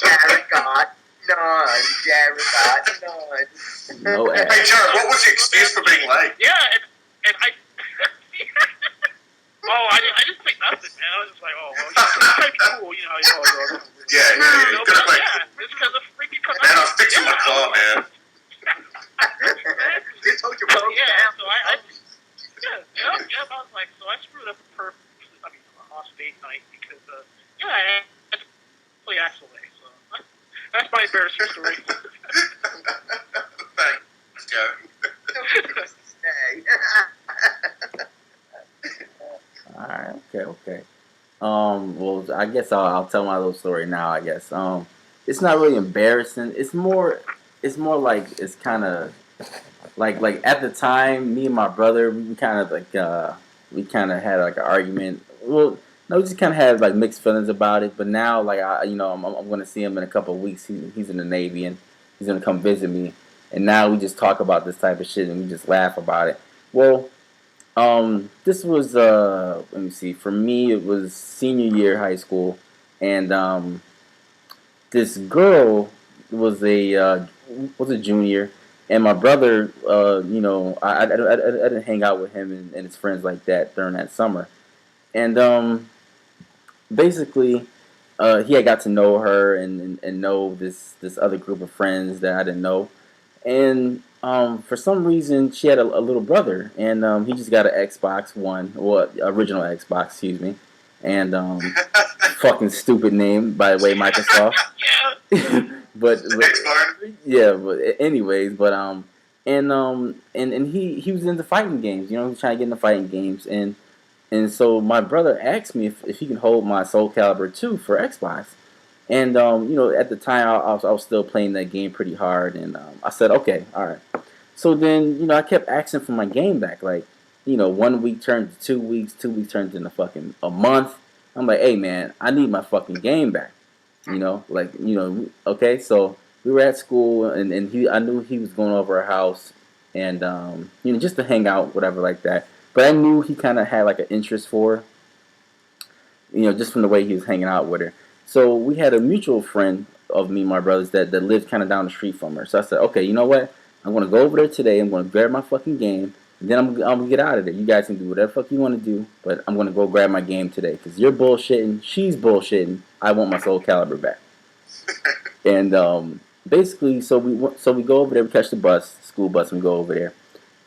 Jared got none. No Hey, Jared, what was the excuse for being late? Yeah, and I... I didn't say nothing, man. I was just like, well, it's kind of cool, you know. Yeah. It's because of freaking... Man, I was fixing my car, man. You told your brother. So I was like, so I screwed up an awesome date night because, I had to play Axelay, so that's my embarrassing story. Thanks, Joe. All right. Okay. Well, I guess I'll tell my little story now. I guess. It's not really embarrassing. It's more like it's kind of like at the time, me and my brother, we kind of had like an argument. Well, no, we just kind of had like mixed feelings about it. But now, like I'm going to see him in a couple of weeks. He's in the Navy and he's going to come visit me. And now we just talk about this type of shit and we just laugh about it. Well, this was let me see. For me, it was senior year high school, and this girl was a junior, and my brother, I didn't hang out with him and his friends like that during that summer, and basically, he had got to know her and know this other group of friends that I didn't know, and for some reason she had a little brother, and he just got an Xbox One, or original Xbox, excuse me, and fucking stupid name, by the way, Microsoft. but anyways, and he was into fighting games, he was trying to get into fighting games, and so my brother asked me if he can hold my Soul Calibur 2 for Xbox. And, at the time, I was still playing that game pretty hard. And I said, okay, all right. So then, I kept asking for my game back. Like, 1 week turned to 2 weeks. 2 weeks turned into fucking a month. I'm like, hey, man, I need my fucking game back. Okay. So we were at school, and I knew he was going over our house. And, just to hang out, whatever like that. But I knew he kind of had, like, an interest for her, just from the way he was hanging out with her. So we had a mutual friend of me and my brothers that lived kind of down the street from her. So I said, okay, you know what? I'm going to go over there today. I'm going to grab my fucking game. And then I'm going to get out of there. You guys can do whatever the fuck you want to do. But I'm going to go grab my game today. Because you're bullshitting. She's bullshitting. I want my Soul Calibur back. And basically, so we go over there. We catch the bus, school bus, and we go over there.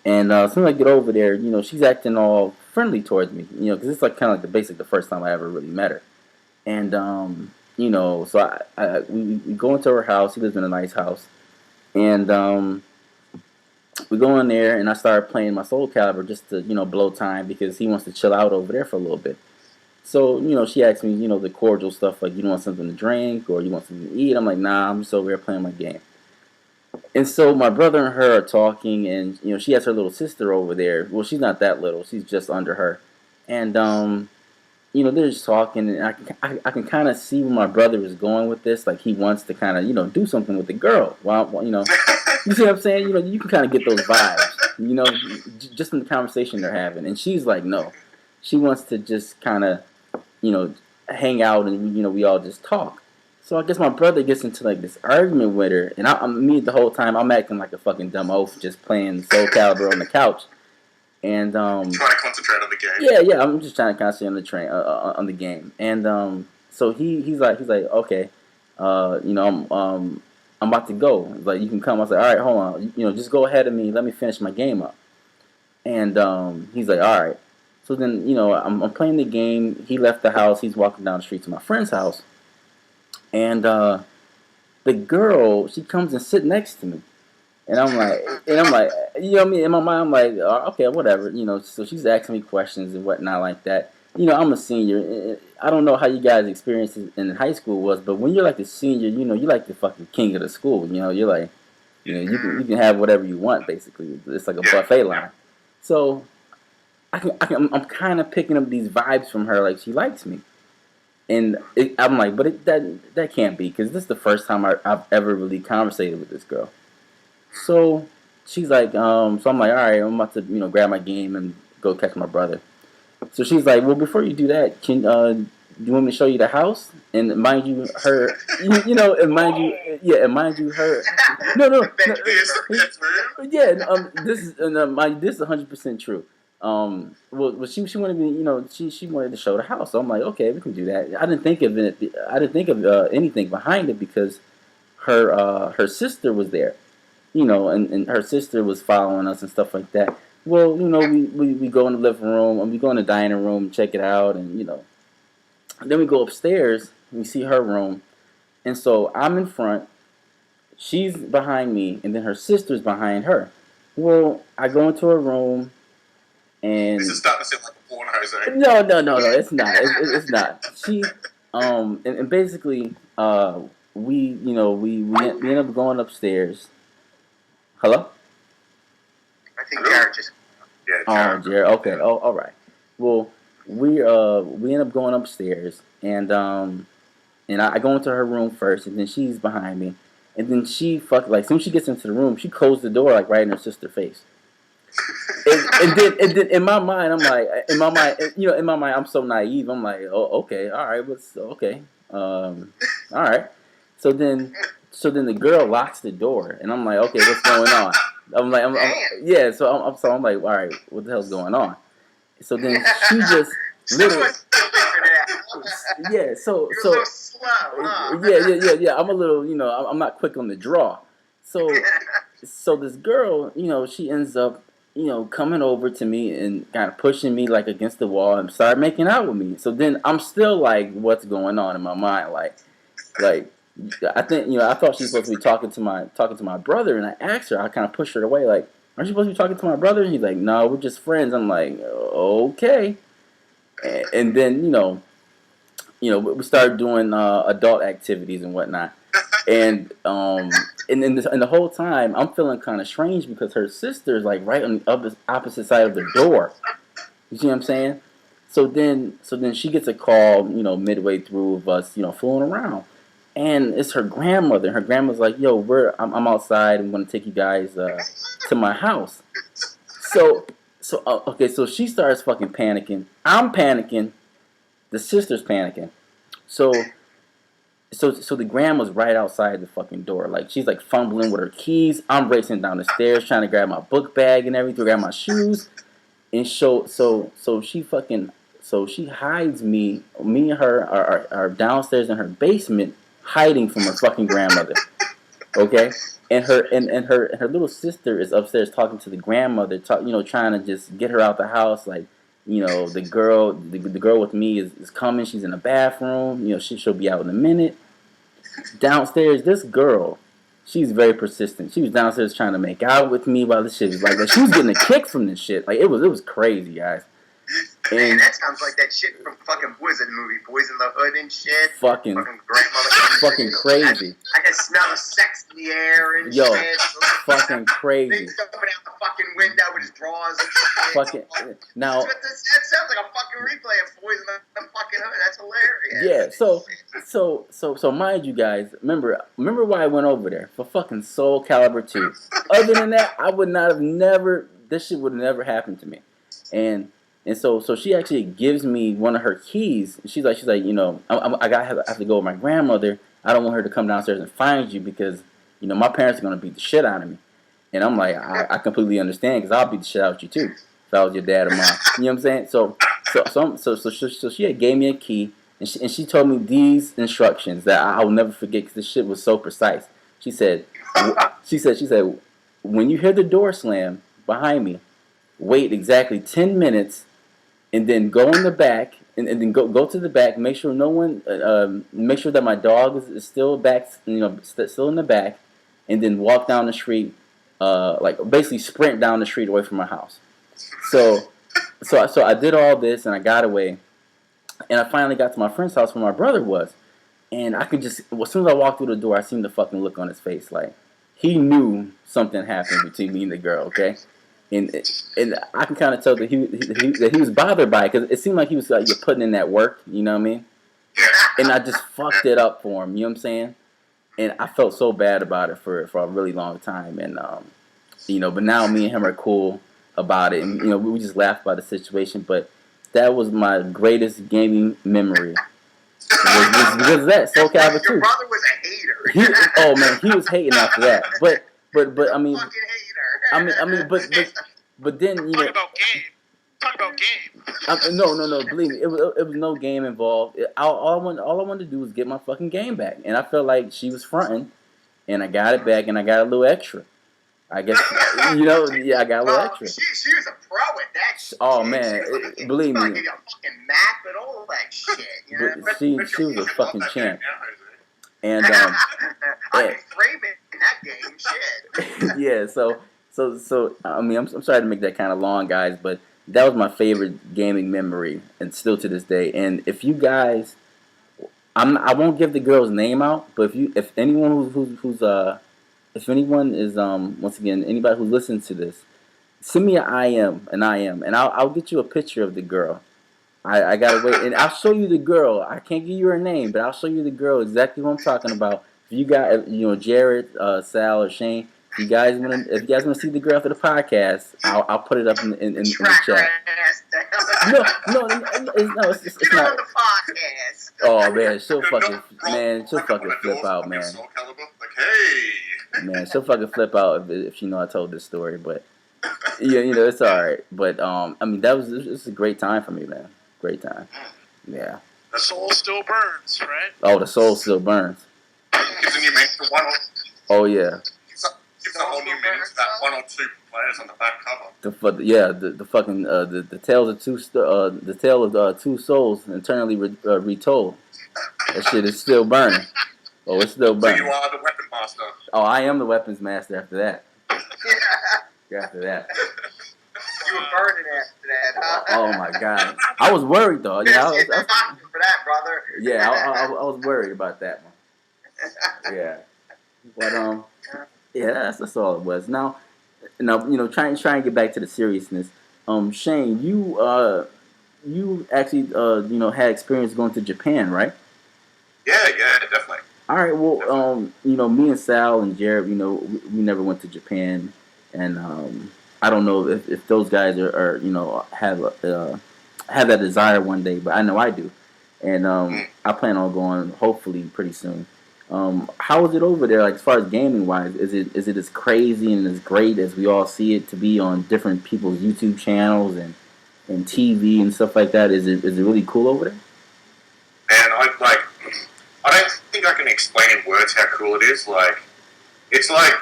And as soon as I get over there, she's acting all friendly towards me. Because it's like kind of like the first time I ever really met her. And, so we go into her house. He lives in a nice house. And we go in there, and I started playing my Soul Calibur just to, blow time because he wants to chill out over there for a little bit. So, she asked me, the cordial stuff, like, you want something to drink or you want something to eat? I'm like, nah, I'm just over here playing my game. And so my brother and her are talking, and she has her little sister over there. Well, she's not that little; she's just under her. And they're just talking, and I can kind of see where my brother is going with this. Like he wants to kind of do something with the girl. Well, you see what I'm saying? You can kind of get those vibes. Just in the conversation they're having, and she's like, no, she wants to just kind of hang out, and we all just talk. So I guess my brother gets into like this argument with her, and me the whole time I'm acting like a fucking dumb oaf, just playing Soul Calibur on the couch, and trying to concentrate on the game. yeah, I'm just trying to concentrate on the on the game, and so he's like okay, I'm about to go, like you can come. I was like, all right, hold on, just go ahead of me, let me finish my game up, and he's like, all right. So then I'm playing the game. He left the house. He's walking down the street to my friend's house. And the girl, she comes and sit next to me, and I'm like, you know what I mean? In my mind, I'm like, okay, whatever, So she's asking me questions and whatnot like that. I'm a senior. I don't know how you guys' experience in high school was, but when you're like a senior, you're like the fucking king of the school. You're like, you can have whatever you want basically. It's like a buffet line. So I'm kind of picking up these vibes from her, like she likes me. And I'm like, but that can't be, because this is the first time I've ever really conversated with this girl. So she's like, so I'm like, all right, I'm about to, grab my game and go catch my brother. So she's like, well, before you do that, do you want me to show you the house? And mind you, her, and mind you, her, no, yeah, this is 100% true. Well, she wanted me, she wanted to show the house. So I'm like, okay, we can do that. I didn't think of it. I didn't think of anything behind it, because her sister was there, and her sister was following us and stuff like that. Well, we go in the living room, and we go in the dining room, check it out, and then we go upstairs and we see her room. And so I'm in front, she's behind me, and then her sister's behind her. Well, I go into her room. And this is starting to sound like a porn, Jose. No, it's not. It's not. She, and basically, we end up going upstairs. Hello? I think Jared just. Yeah, Jared. Okay. Oh, all right. Well, we end up going upstairs, and I go into her room first, and then she's behind me, and then she as soon as she gets into the room, she closed the door like right in her sister's face. and then in my mind, I'm like, I'm so naive. I'm like, oh, okay, all right, okay, all right. So then the girl locks the door, and I'm like, okay, what's going on? Yeah. So I'm like, all right, what the hell's going on? So then she just literally, yeah. So slow, huh? Yeah. I'm a little, I'm not quick on the draw. So this girl, she ends up, coming over to me and kind of pushing me like against the wall and start making out with me. So then I'm still like, what's going on in my mind? Like I think, I thought she was supposed to be talking to my brother, and I asked her, I kind of pushed her away, like, aren't you supposed to be talking to my brother? And he's like, no, we're just friends. I'm like, okay. And then, we started doing adult activities and whatnot. And the whole time I'm feeling kind of strange, because her sister's like right on the opposite side of the door. You see what I'm saying? So then she gets a call, midway through of us, fooling around, and it's her grandmother. Her grandma's like, "Yo, I'm outside. I'm gonna take you guys to my house." So okay, so she starts fucking panicking. I'm panicking. The sister's panicking. So the grandma's right outside the fucking door. Like, she's like fumbling with her keys. I'm racing down the stairs trying to grab my book bag and everything, grab my shoes. And so she hides me. Me and her are downstairs in her basement, hiding from her fucking grandmother. Okay? And her little sister is upstairs talking to the grandmother, trying to just get her out the house, like, the girl with me is coming. She's in the bathroom. She'll be out in a minute. Downstairs, this girl, she's very persistent. She was downstairs trying to make out with me while this shit was like that. She was getting a kick from this shit. Like, it was crazy, guys. Man, And that sounds like that shit from fucking Boys in the movie, Boys in the Hood and shit. fucking grandmother. fucking crazy. I can smell the sex in the air and Yo, shit. fucking crazy. They jumping out the fucking window with his drawers and shit. Fucking now. That sounds like a fucking replay of Boys in the fucking Hood. That's hilarious. Yeah. So mind you guys, remember why I went over there for fucking Soul Calibur 2. Other than that, I would not have never. This shit would have never happened to me. And so she actually gives me one of her keys. She's like, you know, I have to go with my grandmother. I don't want her to come downstairs and find you because, you know, my parents are gonna beat the shit out of me. And I'm like, I completely understand because I'll beat the shit out of you too if I was your dad or mom. You know what I'm saying? So she had gave me a key and she told me these instructions that I will never forget because this shit was so precise. She said, when you hear the door slam behind me, wait exactly 10 minutes. And then go in the back, and then go to the back. Make sure no one, make sure that my dog is still back, you know, still in the back, and then walk down the street, like basically sprint down the street away from my house. So I did all this, and I got away, and I finally got to my friend's house where my brother was, and I could just, as soon as I walked through the door, I seen the fucking look on his face, like he knew something happened between me and the girl, okay. And I can kind of tell that he was bothered by it because it seemed like he was like, you're putting in that work, you know what I mean? And I just fucked it up for him, you know what I'm saying? And I felt so bad about it for a really long time. And, you know, but now me and him are cool about it. And, you know, we just laugh about the situation. But that was my greatest gaming memory. Was because of that, Soul Calibur 2. Your brother was a hater. Oh, man, he was hating after that. But I mean... Fucking hater. But then, you know... Talk about game. No. Believe me, it was no game involved. All I wanted to do was get my fucking game back, and I felt like she was fronting, and I got it back, and I got a little extra. I guess you know, yeah, I got a little extra. She was a pro at that shit. Oh man, believe me. She was a fucking map and all that shit. You know? She was a fucking champ. And I can frame it in that game, shit. Yeah, so I mean, I'm sorry to make that kind of long, guys, but that was my favorite gaming memory, and still to this day. And if you guys, I won't give the girl's name out, but if anyone if anyone is once again anybody who listens to this, send me an IM, and I'll get you a picture of the girl. I gotta wait, and I'll show you the girl. I can't give you her name, but I'll show you the girl exactly what I'm talking about. If you got, you know, Jared, Sal, or Shane. If you guys want to see the girl after the podcast, I'll put it up in the chat. No, it's not. On the podcast. Oh man, she'll fucking flip out, man. Man, she'll fucking flip out if she know I told this story. But yeah, you know, it's all right. But I mean, it was a great time for me, man. Great time. Yeah. The soul still burns, right? Oh, the soul still burns. Gives you make the one. Oh yeah. Gives a whole new meaning to that one or two players on the back cover. The fucking the tale of two souls eternally retold. That shit is still burning. Oh, it's still burning. So you are the weapon master. Oh, I am the weapons master after that. Yeah. After that. You were burning after that, huh? Oh my god. I was worried though. Yeah, I was for that, brother. Yeah, I was worried about that one. Yeah. But yeah, that's all it was. Now, you know, try and get back to the seriousness. Shane, you actually you know, had experience going to Japan, right? Yeah, definitely. All right, well, you know, me and Sal and Jared, you know, we never went to Japan, and I don't know if those guys are you know, have that desire one day, but I know I do, and I plan on going hopefully pretty soon. How is it over there, like as far as gaming wise? Is it as crazy and as great as we all see it to be on different people's YouTube channels and TV and stuff like that? Is it really cool over there? And I don't think I can explain in words how cool it is. Like, it's like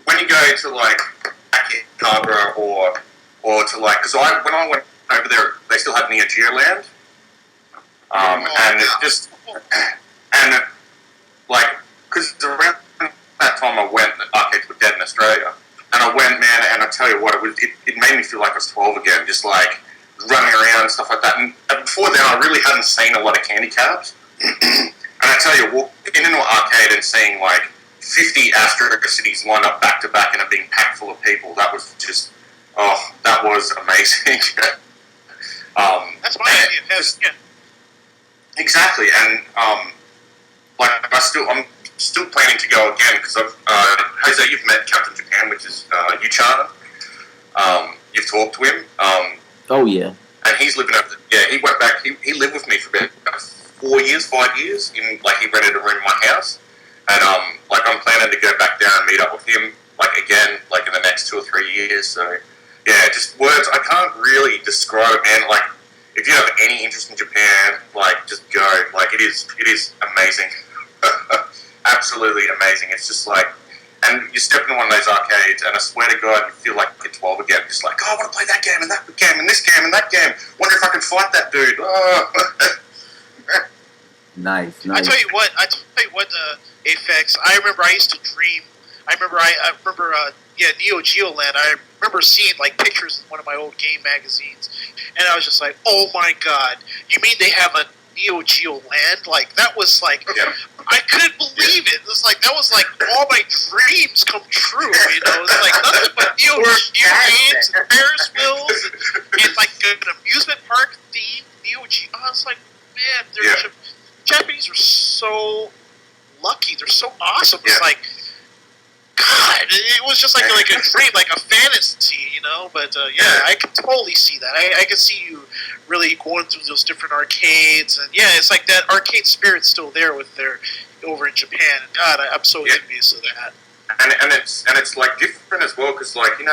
when you go to like Akihabara or to like, because when I went over there, they still had Neo Geo Land, and it just like, because around that time I went, the arcades were dead in Australia, and I went, man, and I tell you what, it made me feel like I was 12 again, just like running around and stuff like that. before then, I really hadn't seen a lot of candy cabs. And I tell you, walking into an arcade and seeing like 50 Astro Cities lined up back to back and it being packed full of people, that was just, that was amazing. That's my idea of heaven, yeah. Exactly, and like I'm still planning to go again because Jose, you've met Captain Japan, which is Yuchana. You've talked to him. Oh yeah. And he's living up. He went back. He lived with me for about 5 years. He rented a room in my house, and like I'm planning to go back down and meet up with him again in the next 2 or 3 years. So yeah, just words I can't really describe it, man. Like if you have any interest in Japan, just go. It is amazing, absolutely amazing. It's just and you step into one of those arcades, and I swear to God, you feel like you're 12 again. Just I want to play that game, and that game, and this game, and that game. Wonder if I can fight that dude. Oh. Nice. I tell you what, Aphex. I remember I used to dream. I remember Neo Geo Land. I remember seeing pictures in one of my old game magazines, and I was just like, oh my God, you mean they have a Neo Geo Land? That was yeah. I couldn't believe it. It was that was all my dreams come true. You know, it's nothing but Neo Geo games and Ferris wheels and an amusement park theme Neo Geo. I was like, man, Japanese are so lucky. They're so awesome. It's God, it was just a dream, a fantasy, you know. But I can totally see that. I can see you really going through those different arcades, and it's that arcade spirit's still there with their over in Japan. And God, I'm so envious of that. And it's different as well because I don't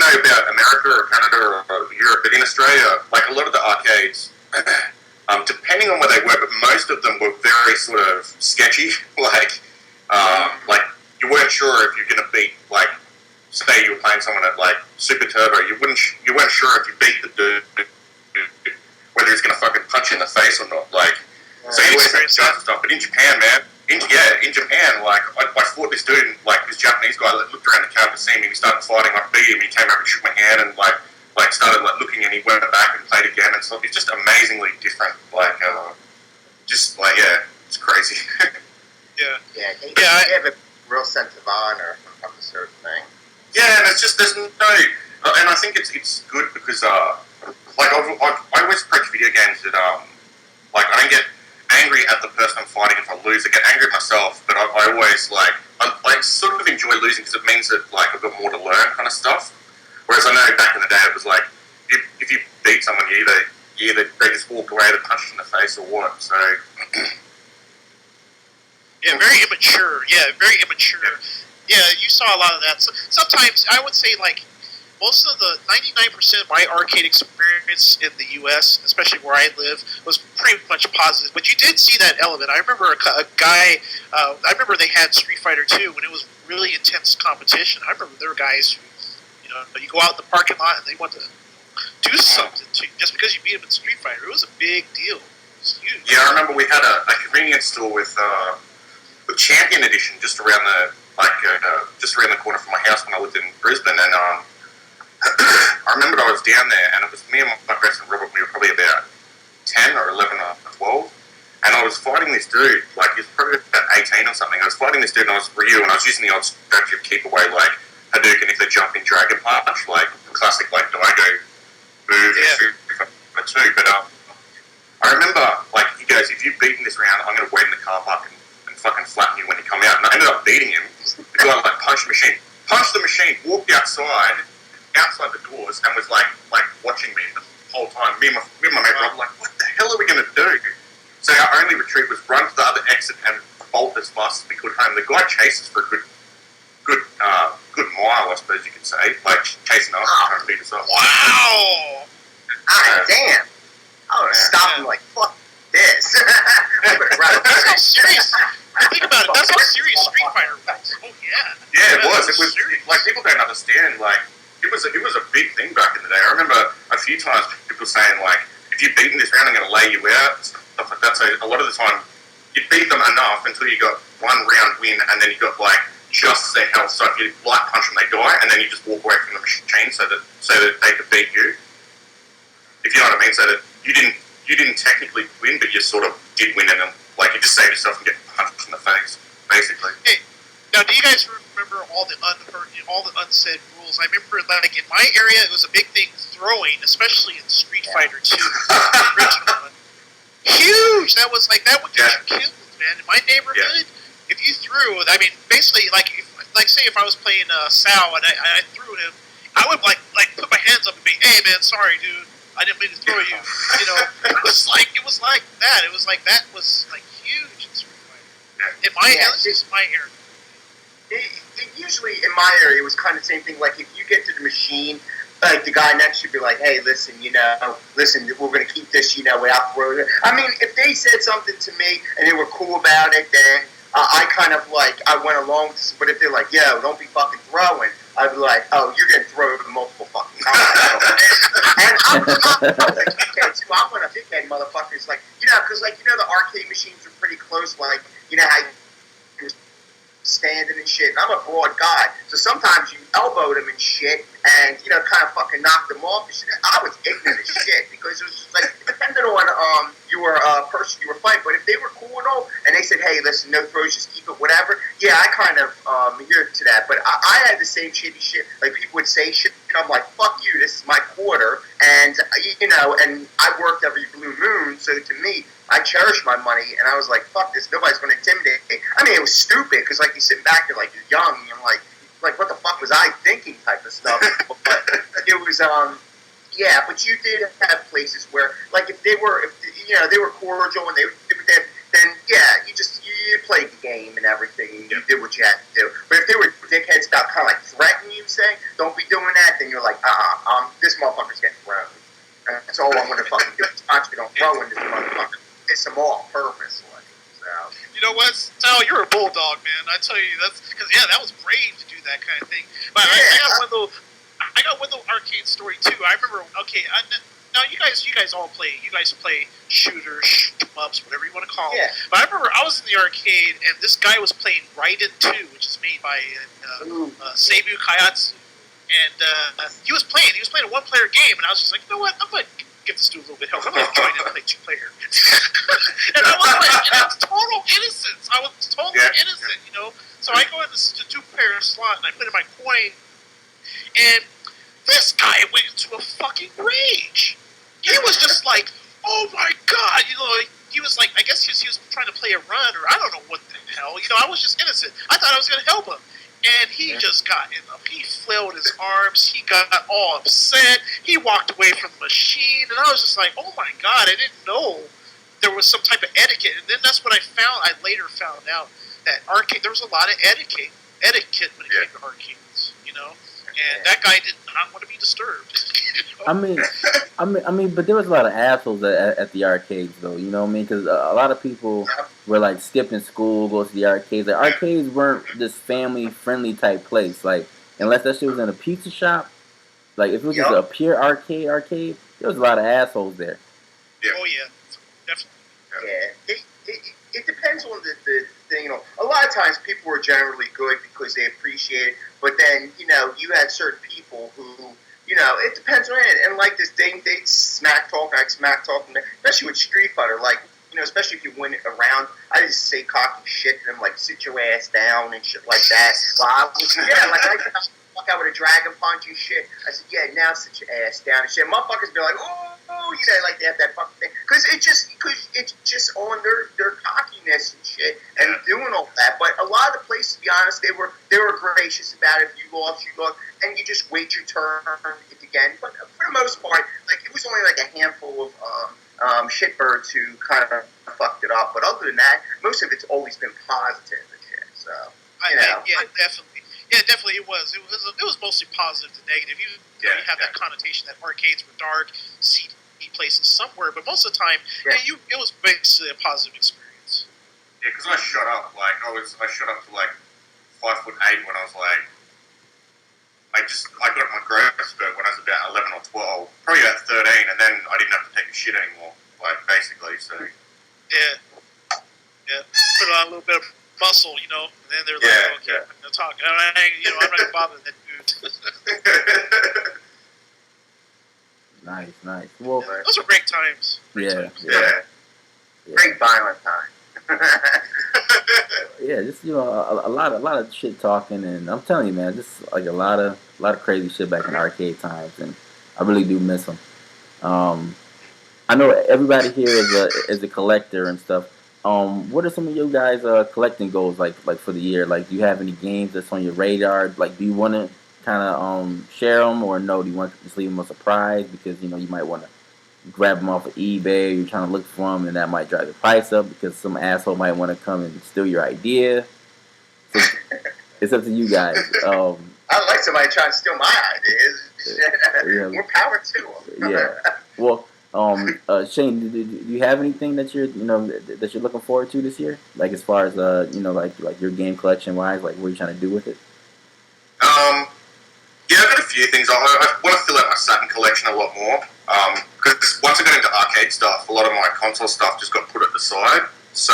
know about America or Canada or Europe, but in Australia, a lot of the arcades. Depending on where they were, but most of them were very sort of sketchy. You weren't sure if you're going to beat, say you were playing someone at Super Turbo, you weren't sure if you beat the dude, whether he's going to fucking punch you in the face or not. So you always have stuff. But in Japan, man, in Japan, I fought this dude, and this Japanese guy looked around the cab to see me. We started fighting. I beat him. He came up and shook my hand and started looking, and he went back and played again and stuff. It's just amazingly different. It's crazy. They have a real sense of honor on the sort of thing. Yeah, and it's just there's no, and I think it's good because I always approach video games that I don't get angry at the person I'm fighting if I lose. I get angry at myself, but I always I sort of enjoy losing because it means that I've got more to learn, kind of stuff. Whereas I know back in the day it was if you beat someone, you either they just walk away, they punch you in the face, or what. So yeah, very immature. Yeah, very immature. Yeah, you saw a lot of that. So, sometimes I would say most of the 99% of my arcade experience in the U.S., especially where I live, was pretty much positive. But you did see that element. I remember a guy. I remember they had Street Fighter 2 when it was really intense competition. I remember there were guys who, you go out in the parking lot and they want to do something to you just because you beat them in Street Fighter. It was a big deal. It was huge. Yeah, I remember we had a convenience store with Champion Edition just around the corner from my house when I lived in Brisbane, and I remember I was down there, and it was me and my best friend Robert. We were probably about 10 or 11 or 12, and I was fighting this dude. He was probably about 18 or something. I was fighting this dude, and I was Ryu, and I was using the old strategy of keep away, Hadouken if they jump in Dragon Punch, the classic Daigo move. Yeah. Too. But I remember he goes, if you've beaten this round, I'm going to wait in the car park and fucking flatten you when you come out. And I ended up beating him. The guy punched the machine, walked outside the doors, and was watching me the whole time. Me and my mate Rob were what the hell are we going to do? So our only retreat was run to the other exit and bolt as fast as we could home. The guy chases for a good mile, I suppose you could say, chasing us and trying to beat us up. Wow! Damn! I would have stopped him fuck this. That's how serious. Think about it. That's how serious Street Fighter was. Oh yeah. Yeah, it was. It was serious. People don't understand. It was a big thing back in the day. I remember a few times people saying if you've beaten this round, I'm going to lay you out, stuff like that. So a lot of the time, you beat them enough until you got one round win, and then you got just their health. So if you punch them, they die, and then you just walk away from the machine so that they could beat you. If you know what I mean? So that you didn't technically win, but you sort of did win, and like you just saved yourself from getting punched in the face, basically. Hey, now do you guys remember all the unsaid rules? I remember, like in my area, it was a big thing throwing, especially in Street Fighter 2, the original one. Huge. That would get you killed, man. In my neighborhood, if you threw, I mean, basically, say if I was playing Sal and I threw him, I would like put my hands up and be, hey man, sorry dude, I didn't mean to throw you. You know, it was like that. It was like that was like huge in Street Fighter. In my area, this is my area. It usually in my area it was kind of the same thing. Like if you get to the machine, like the guy next to you be like, hey, listen, we're gonna keep this, without throwing it. I mean, if they said something to me and they were cool about it, then I kind of I went along with this. But if they're like, yo, don't be fucking throwing, I'd be like, oh, you're getting thrown multiple fucking times. And I'm a dickhead too. I'm one of the dickhead motherfuckers. Like, because the arcade machines are pretty close. Like, how you standing and shit, and I'm a broad guy, so sometimes you elbowed him and shit, and kind of fucking knocked him off and shit. I was ignorant as shit because it was just like it depended on your person you were fighting. But if they were cool and all, and they said, hey, listen, no throws, just keep it, whatever. Yeah, I kind of adhered to that. But I had the same shitty shit. Like people would say shit, and I'm like, fuck you, this is my quarter, and and I worked every blue moon, so to me, I cherished my money, and I was like, fuck this, nobody's going to intimidate me. I mean, it was stupid, because, you're sitting back there, you're young, and you're like, what the fuck was I thinking type of stuff. But it was, but you did have places where, if they were cordial, and they then, you played the game and everything, and you did what you had to do. But if they were dickheads about kind of, threatening you, saying, don't be doing that, then you're like, this motherfucker's getting thrown. That's all I'm going to fucking do. I'm going to throw in this motherfucker. Piss them off purposely. So. You know what, Sal? You're a bulldog, man. I tell you, that's because that was brave to do that kind of thing. But I got one little arcade story too. I remember. Okay, now you guys all play. You guys play shooters, shoot-em-ups, whatever you want to call them. But I remember I was in the arcade and this guy was playing Raiden 2, which is made by Seibu Kayatsu. And he was playing a one-player game, and I was just like, you know what, I'm going to give this dude a little bit of help. I'm going to join in and play two-player. And I was total innocence. I was totally innocent, So I go in the two-player slot, and I put in my coin, and this guy went into a fucking rage. He was just like, oh my god, he was like, I guess he was trying to play a run, or I don't know what the hell. I was just innocent. I thought I was going to help him. And he just got in up. He flailed his arms. He got all upset. He walked away from the machine. And I was just like, oh my god, I didn't know there was some type of etiquette. And then that's what I later found out that there was a lot of etiquette when it came to arcades, And that guy did not want to be disturbed. I mean, but there was a lot of assholes at the arcades, though. You know what I mean? Because a lot of people were skipping school, go to the arcades. Arcades weren't this family-friendly type place. Unless that shit was in a pizza shop. If it was just a pure arcade, there was a lot of assholes there. Yeah. Oh yeah, definitely. Yeah, it depends on the thing. A lot of times people were generally good because they appreciate it. But then, you had certain people who, it depends on it. And this thing, they smack talk, especially with Street Fighter, especially if you win it around, I just say cocky shit to them, sit your ass down and shit like that. I would have dragon punch and shit. I said, yeah, now sit your ass down and shit. Motherfuckers be like, oh, they have that fucking thing. Because it's just on their cockiness and shit and doing all that. But a lot of the places, to be honest, they were gracious about it. If you lost, and you just wait your turn again. But for the most part, it was only a handful of shitbirds who kind of fucked it up. But other than that, most of it's always been positive and shit. So, yeah, definitely. Yeah, definitely it was. It was mostly positive to negative. You have that connotation that arcades were dark, seedy places somewhere, but most of the time, it was basically a positive experience. Yeah, because I shot up. I shot up to 5'8" when I was I got my growth spurt when I was about 11 or 12, probably about 13, and then I didn't have to take a shit anymore. Basically, so. Yeah. Put on a little bit of muscle, and then they're like, okay, I'm going to talk. I'm not going to bother that dude. Nice. nice. Well, Those are great times. Great yeah, times. yeah. Great violent time. Yeah, just a lot of shit talking, and I'm telling you, man, just like a lot of crazy shit back in arcade times, and I really do miss them. Um, I know everybody here is a collector and stuff. What are some of your guys' collecting goals like for the year? Like, do you have any games that's on your radar? Like, do you want to kind of share them, or no? Do you want to just leave them a surprise because you might want to grab them off of eBay? You're trying to look for them, and that might drive the price up because some asshole might want to come and steal your idea. So it's up to you guys. I like somebody trying to steal my ideas. Yeah. More power to them. Yeah. Well, Shane, do you have anything that that you're looking forward to this year? Like as far as like your game collection wise, like what are you trying to do with it? Yeah, I've got a few things. I want to fill out my Saturn collection a lot more. Because once I got into arcade stuff, a lot of my console stuff just got put at the side. So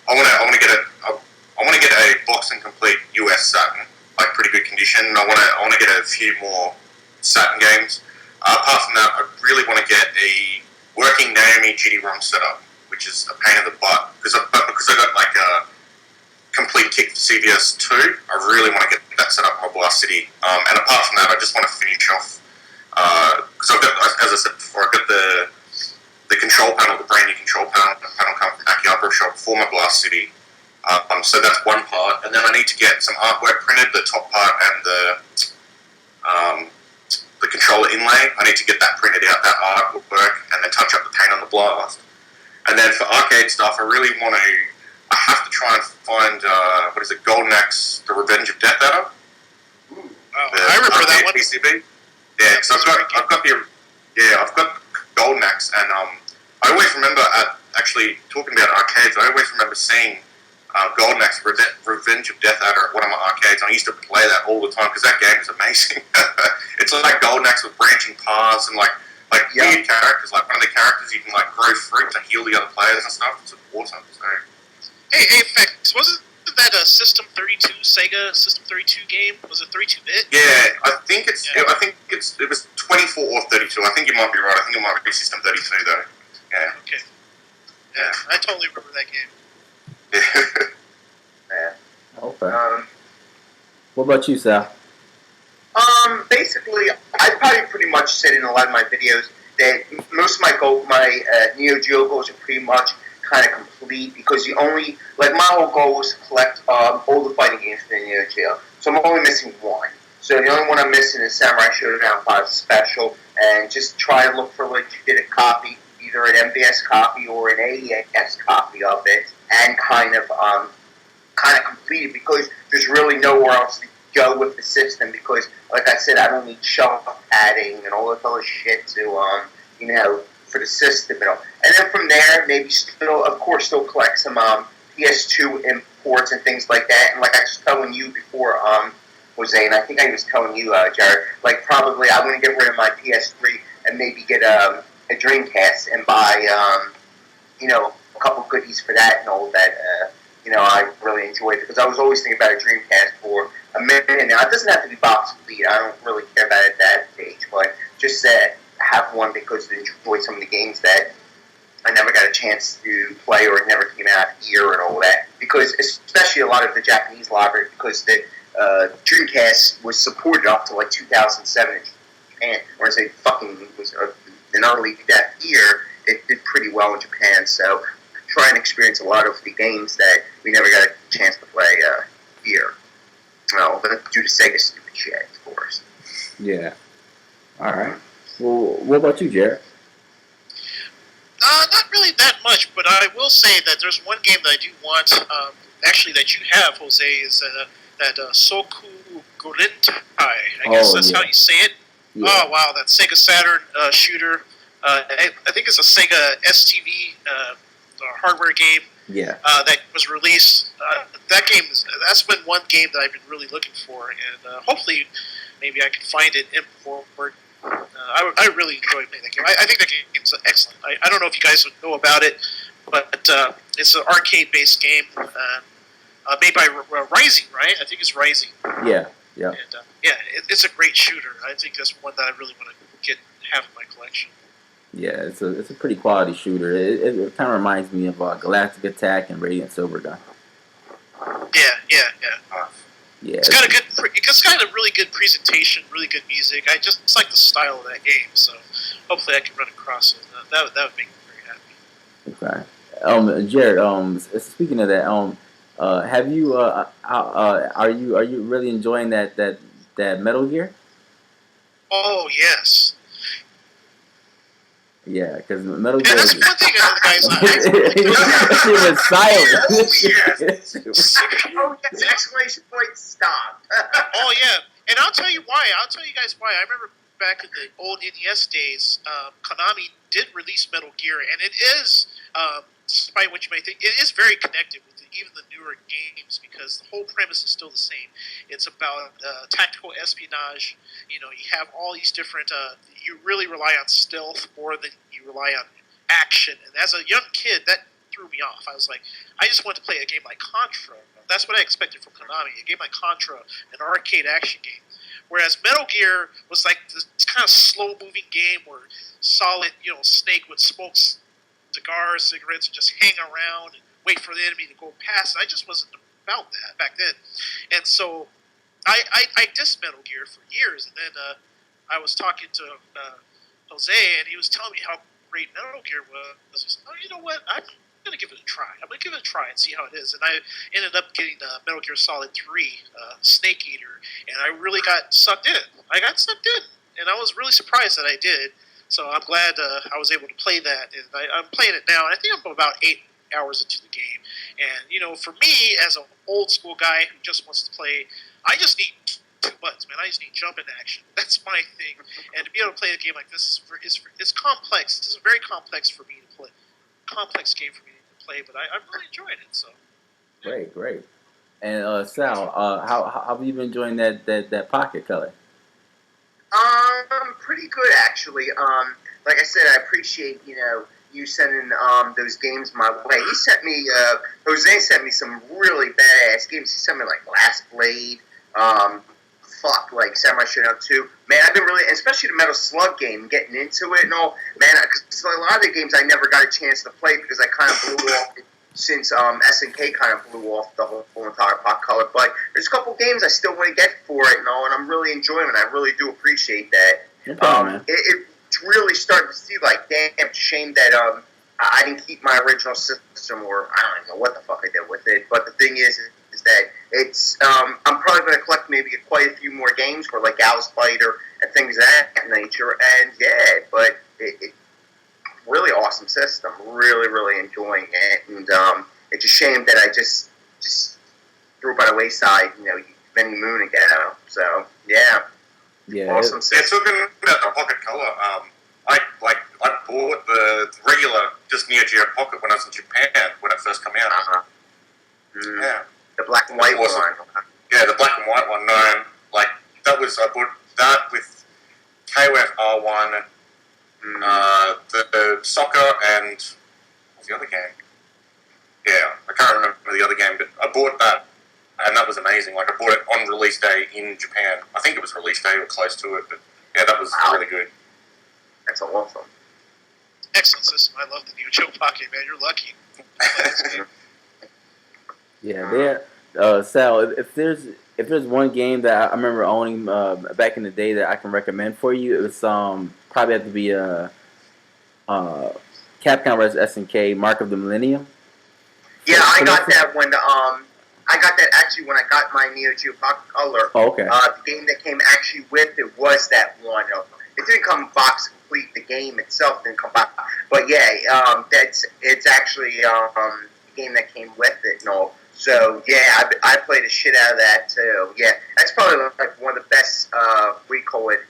I want to get a box and complete US Saturn, like pretty good condition. I want to get a few more Saturn games. Apart from that, I really want to get a working Naomi GD-ROM setup, which is a pain in the butt because I got like a complete kit for CVS 2. I really want to get that set up in my Blast City. And apart from that, I just want to finish off because I've got, as I said before, I've got the control panel, the brand new control panel come from Akihabara shop for my Blast City. So that's one part, and then I need to get some artwork printed, the top part and the controller inlay. I need to get that printed out, that artwork, and then touch up the paint on the Blast. And then for arcade stuff, I have to try and find Golden Axe: The Revenge of Death Adder. I remember that one. PCB. Yeah, so I've got Golden Axe, and I always remember actually talking about arcades. I always remember seeing Golden Axe: Revenge of Death Adder at one of my arcades, and I used to play that all the time because that game is amazing. It's like Golden Axe with branching paths and like weird characters. Like one of the characters, you can like grow fruit to heal the other players and stuff. It's awesome. So. Hey, Fex, wasn't that a System 32 Sega System 32 game? Was it 32-bit? Yeah, I think it was 24 or 32. I think you might be right. I think it might be System 32 though. Yeah. Okay. Yeah, I totally remember that game. Yeah. Okay. What about you, Sal? Basically, I probably pretty much said in a lot of my videos that most of my Neo Geo goals are pretty much kind of complete because my whole goal was to collect all the fighting games for the Neo Geo. So I'm only missing one. So the only one I'm missing is Samurai Showdown 5 Special, and just try and look for a legit copy, either an MVS copy or an AES copy of it, and kind of complete it because there's really nowhere else to go with the system because, like I said, I don't need shelf padding and all that other shit to, for the system and all. And then from there, maybe still collect some PS2 imports and things like that. And like I was telling you before, Jose, and I think I was telling you, Jared, like probably I want to get rid of my PS3 and maybe get a Dreamcast and buy, a couple goodies for that and all that. I really enjoyed it because I was always thinking about a Dreamcast for a minute. Now, it doesn't have to be box complete. I don't really care about it at that stage, but just have one because to enjoy some of the games that I never got a chance to play or it never came out here and all that. Because especially a lot of the Japanese library, because the Dreamcast was supported up to like 2007 in Japan, whereas it fucking was an early death here. It did pretty well in Japan, so try and experience a lot of the games that we never got a chance to play here. Well, due to Sega stupid shit, of course. Yeah. All right. Well, what about you, Jared? Not really that much, but I will say that there's one game that I do want, actually that you have, Jose, is that Soku Gorentai. I guess that's how you say it. Yeah. Oh, wow, that Sega Saturn shooter. I think it's a Sega STV hardware game. Yeah. That was released. That game, that's been one game that I've been really looking for, and hopefully maybe I can find it import. I really enjoyed playing that game. I think that game's excellent. I don't know if you guys would know about it, but it's an arcade-based game made by Rising, right? I think it's Rising. Yeah, yeah. And, it's a great shooter. I think that's one that I really want to have in my collection. Yeah, it's a pretty quality shooter. It kind of reminds me of Galactic Attack and Radiant Silvergun. Yeah. Yeah, It's got a really good presentation, really good music. I just like the style of that game, so hopefully I can run across it. That would make me very happy. okay. Jared, speaking of that, have you are you really enjoying that Metal Gear? Oh yes. Yeah, because Metal Yeah, Gear. that's one thing, guys. She was silent. Oh yes! Exclamation point! Stop. Oh yeah, and I'll tell you why. I'll tell you guys why. I remember back in the old NES days, Konami did release Metal Gear, and it is, despite what you may think, it is very connected with even the newer games because the whole premise is still the same. It's about tactical espionage. You know, you have all these different. You really rely on stealth more than you rely on action. And as a young kid, that threw me off. I was like, I just wanted to play a game like Contra. That's what I expected from Konami. A game like Contra, an arcade action game. Whereas Metal Gear was like this kind of slow-moving game where Solid, Snake would smoke cigars, cigarettes, and just hang around and wait for the enemy to go past. I just wasn't about that back then. And so I dissed Metal Gear for years. And then I was talking to Jose, and he was telling me how great Metal Gear was. I said, oh, you know what? I'm going to give it a try. I'm going to give it a try and see how it is. And I ended up getting Metal Gear Solid 3, Snake Eater, and I really got sucked in. And I was really surprised that I did. So I'm glad I was able to play that, and I'm playing it now. And I think I'm about 8 hours into the game. And for me, as an old school guy who just wants to play, I just need 2 buttons, man. I just need jump in action. That's my thing. And to be able to play a game like this is complex. It's a very complex for me to play. Complex game for me to play, but I'm really enjoying it. So Great. And Sal, how have you been enjoying that Pocket Color? Pretty good actually. Like I said, I appreciate you sending those games my way. He sent me Jose sent me some really badass games. He sent me like Last Blade, like Samurai Shodown 2. Man, I've been really, especially the Metal Slug game, getting into it and all. Man, because a lot of the games I never got a chance to play because I kind of blew off since SNK kind of blew off the whole entire Pot Color. But there's a couple games I still want to get for it and all, and I'm really enjoying it. I really do appreciate that. It's really starting to see, like, damn, shame that I didn't keep my original system, or I don't even know what the fuck I did with it. But the thing is that it's I'm probably going to collect maybe quite a few more games for like Gauss Fighter and things of that nature. And yeah, but it really awesome system. Really enjoying it, and it's a shame that I just threw it by the wayside. Many moon ago. So yeah. Yeah, awesome system. Talking about the Pocket Color, I bought the regular just Neo Geo Pocket when I was in Japan when it first came out. Uh-huh. Yeah, the black and white awesome. one. Yeah, the black and white one. No, I bought that with KOF R1, the soccer, and what was the other game? Yeah, I can't remember the other game, but I bought that. And that was amazing. Like, I bought it on release day in Japan. I think it was release day or close to it. But yeah, that was really good. That's awesome. excellent system. I love the Neo Geo Pocket, man. You're lucky. Yeah, Sal, if there's one game that I remember owning back in the day that I can recommend for you, it was probably have to be Capcom vs SNK Mark of the Millennium. Yeah, I got that when I got that actually when I got my Neo Geo Pocket Color. Oh, okay. The game that came actually with it was that one. It didn't come box complete. The game itself didn't come box. But yeah, it's actually the game that came with it. No, so yeah, I played the shit out of that too. Yeah, that's probably like one of the best. We call it,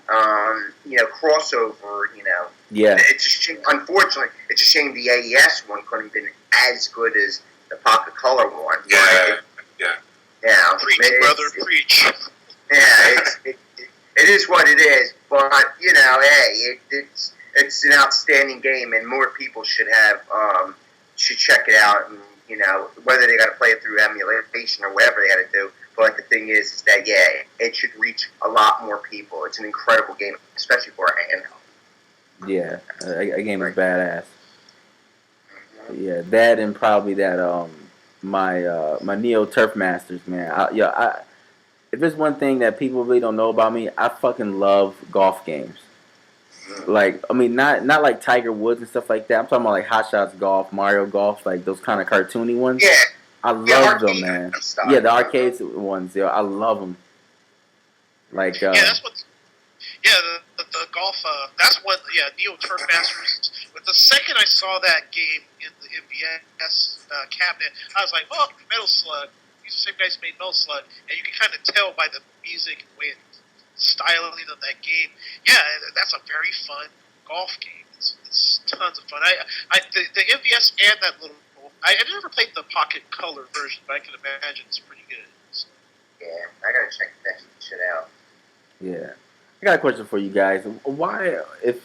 crossover. Yeah. It's a shame, unfortunately, it's a shame the AES one couldn't have been as good as the Pocket Color one. Yeah. Preach, brother, preach. Yeah, it is what it is, but hey, it's an outstanding game, and more people should check it out, and whether they got to play it through emulation or whatever they got to do. But the thing is that it should reach a lot more people. It's an incredible game, especially for a handheld. Yeah, a game is Right. badass. Yeah, that and probably that my Neo Turf Masters, man. If there's one thing that people really don't know about me, I fucking love golf games. Like, I mean, not like Tiger Woods and stuff like that. I'm talking about like Hot Shots Golf, Mario Golf, like those kind of cartoony ones. Yeah, I yeah, love them, arcade man. stuff. Yeah, the arcade ones, yeah, I love them. Like, Yeah, that's what. Yeah, the golf. That's one. Yeah, Neo Turf Masters. But the second I saw that game in the MVS cabinet, I was like, oh, Metal Slug. These are the same guys who made Metal Slug, and you can kind of tell by the music and way styling of that game. Yeah, that's a very fun golf game. It's tons of fun. The MVS and that little. I never played the Pocket Color version, but I can imagine it's pretty good. So. Yeah, I gotta check that shit out. yeah. I got a question for you guys. Why, if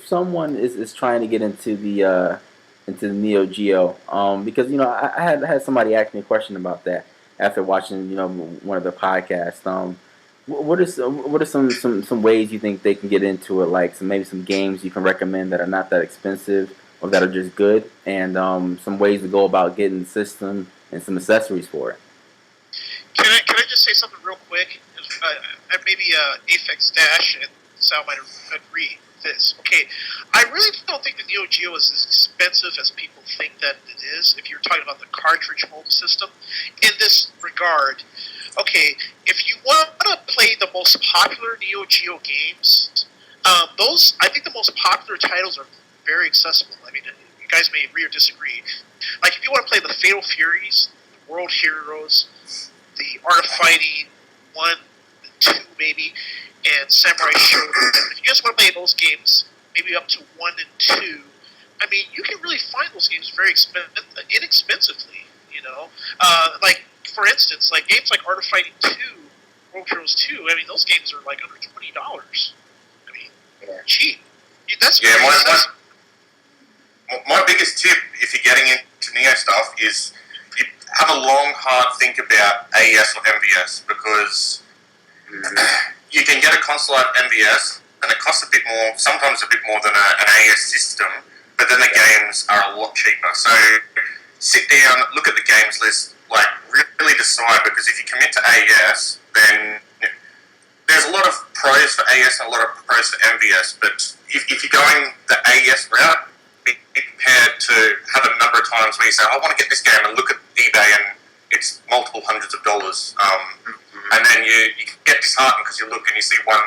someone is trying to get into the Neo Geo, because I had somebody ask me a question about that after watching one of the podcasts. What are some ways you think they can get into it? Like maybe some games you can recommend that are not that expensive or that are just good, and some ways to go about getting the system and some accessories for it. Can I just say something real quick? Maybe Aphex Dash and Sal might agree with this. Okay, I really don't think the Neo Geo is as expensive as people think that it is. If you're talking about the cartridge home system, in this regard, okay, if you want to play the most popular Neo Geo games, those I think the most popular titles are very accessible. I mean, you guys may agree or disagree. Like if you want to play the Fatal Furies, the World Heroes, the Art of Fighting 1 and 2 maybe, and Samurai Shodown. If you just want to play those games, maybe up to 1 and 2, I mean, you can really find those games very inexpensively, like, for instance, like games like Art of Fighting 2, World Heroes 2, I mean, those games are like under $20. I mean, cheap. That's Yeah, my biggest tip if you're getting into Neo stuff is you have a long, hard think about AES or MVS because you can get a console at MVS and it costs a bit more, sometimes a bit more than an AES system, but then the games are a lot cheaper. So sit down, look at the games list, like really decide because if you commit to AES, then there's a lot of pros for AES and a lot of pros for MVS, but if you're going the AES route, be prepared to have a number of times where you say, I want to get this game and look at eBay and it's multiple hundreds of dollars. And then you get disheartened because you look and you see one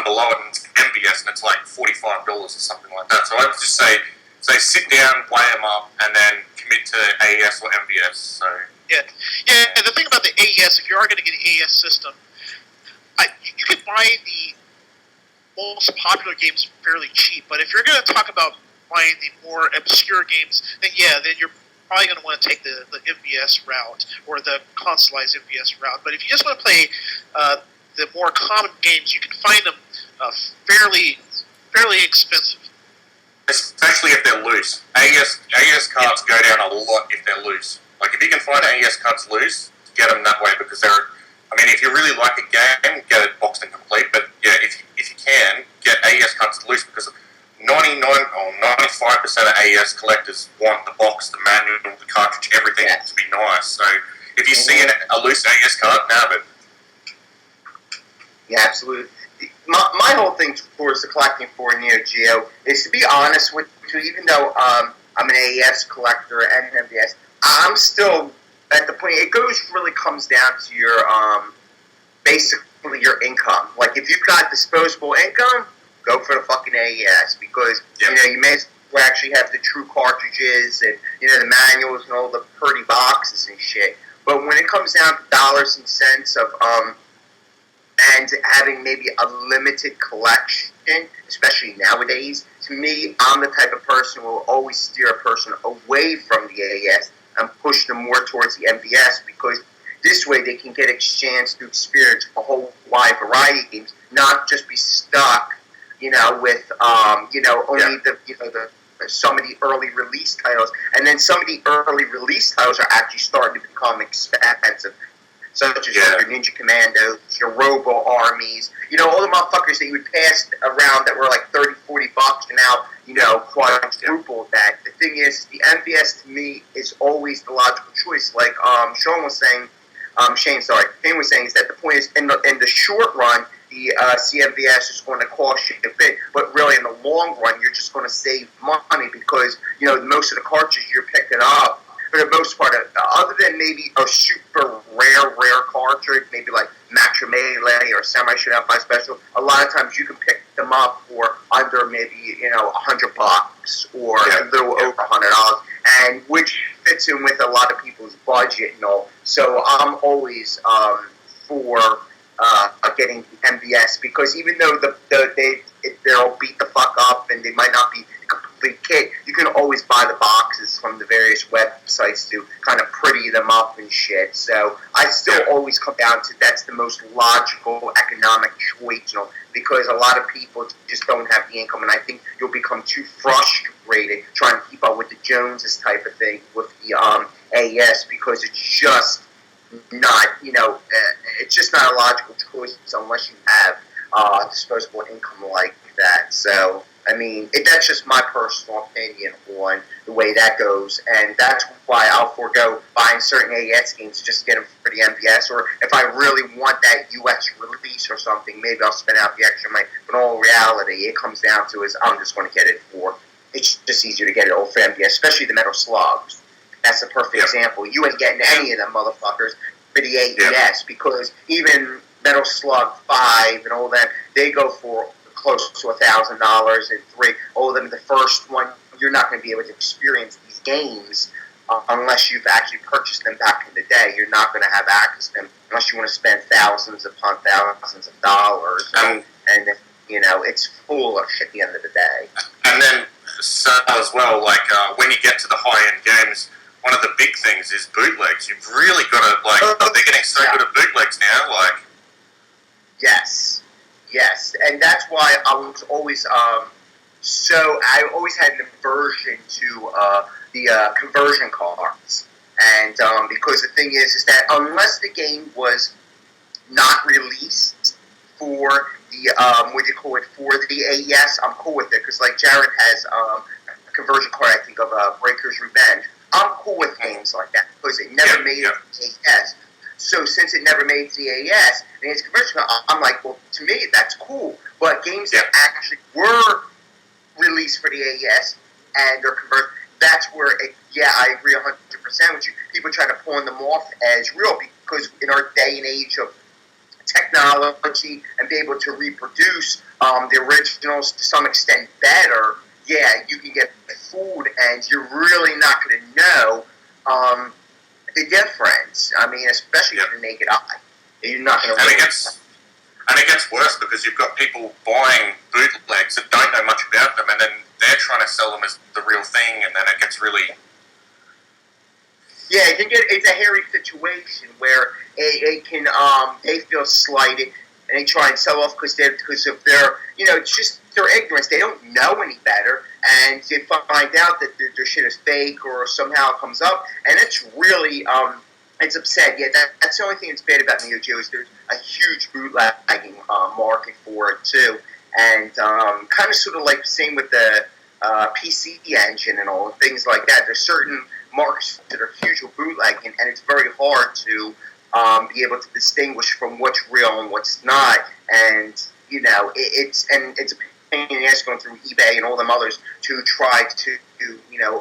below it and it's MVS and it's like $45 or something like that. So I would just say sit down, weigh them up, and then commit to AES or MVS. So yeah. And the thing about the AES, if you are going to get an AES system, you can buy the most popular games fairly cheap. But if you're going to talk about buying the more obscure games, then you're probably going to want to take the MVS route or the consoleized MVS route. But if you just want to play the more common games, you can find them fairly expensive. especially if they're loose. AES cards go down a lot if they're loose. Like if you can find AES cards loose, get them that way because they're. I mean, if you really like a game, get it boxed and complete. But yeah, if you can, get AES cards loose because 99 or 95% of AES collectors want the box, the manual, the cartridge, everything to be nice. So if you see a loose AES card, nab it. Yeah, absolutely. My whole thing towards the collecting for Neo Geo is to be honest with you, even though I'm an AES collector and an MVS, I'm still at the point, really comes down to your, basically your income. Like if you've got disposable income, go for the fucking AES because, you may as well actually have the true cartridges and, the manuals and all the pretty boxes and shit. But when it comes down to dollars and cents of, and having maybe a limited collection, especially nowadays, to me, I'm the type of person who will always steer a person away from the AES and push them more towards the MVS because this way they can get a chance to experience a whole wide variety of games, not just be stuck, with, only the some of the early release titles. And then some of the early release titles are actually starting to become expensive. such as your Ninja Commandos, your Robo Armies, all the motherfuckers that you would pass around that were like $30-$40 and now, quadruple that. The thing is, the MVS to me is always the logical choice. Like Shane was saying, is that the point is in the short run, the CMVS is going to cost you a bit, but really in the long run, you're just going to save money because most of the cartridges you're picking up, for the most part, other than maybe a super rare cartridge, maybe like Matcha Melee or Samurai Shodown 5 Special, a lot of times you can pick them up for under maybe $100 or a little over $100, and which fits in with a lot of people's budget and all. So I'm always for getting MVS because even though they'll beat the fuck up and they might not be a complete kit, you can always buy the boxes from the various websites to kind of pretty them up and shit. So I still always come down to that's the most logical economic choice, because a lot of people just don't have the income, and I think you'll become too frustrated trying to keep up with the Joneses type of thing with the AES because it's just not, it's just not a logical choice unless you have disposable income like that. So, I mean, that's just my personal opinion on the way that goes, and that's why I'll forego buying certain AES games just to get them for the MVS, or if I really want that US release or something, maybe I'll spend out the extra money. But in all reality, it comes down to is I'm just going to get it it's just easier to get it all for MVS, especially the Metal Slugs. That's a perfect example. You ain't getting any of them motherfuckers for the AES because even Metal Slug 5 and all that, they go for close to $1,000 and 3. All of them, the first one, you're not going to be able to experience these games unless you've actually purchased them back in the day. You're not going to have access to them unless you want to spend thousands upon thousands of dollars. And it's foolish at the end of the day. And then, so as well, like when you get to the high-end games, one of the big things is bootlegs. You've really got to, they're getting so good at bootlegs now, Yes, and that's why I was always, I always had an aversion to the conversion cards. And because the thing is that unless the game was not released for the, for the AES, I'm cool with it. Because like Jared has a conversion card, I think, of Breaker's Revenge. I'm cool with games like that because it never made it to the AES. So since it never made it to the AES, and it's conversion, I'm like, well, to me, that's cool. But games that actually were released for the AES and they're converted, that's where, I agree 100% with you. People try to pawn them off as real because in our day and age of technology and be able to reproduce the originals to some extent better, you can get food and you're really not going to know the difference. I mean, especially with the naked eye. You're not going to And it gets worse because you've got people buying bootlegs that don't know much about them and then they're trying to sell them as the real thing and then it gets really... Yeah, it's a hairy situation where it can they feel slighted and they try and sell off because of their it's just their ignorance. They don't know any better, and they find out that their shit is fake or somehow it comes up, and it's really it's upset. Yeah, that's the only thing that's bad about Neo Geo is there's a huge bootlegging market for it too, and kind of sort of like the same with the PC engine and all things like that. There's certain markets that are huge with bootlegging, and it's very hard to be able to distinguish from what's real and what's not. And it's a pain in the ass going through eBay and all them others to try to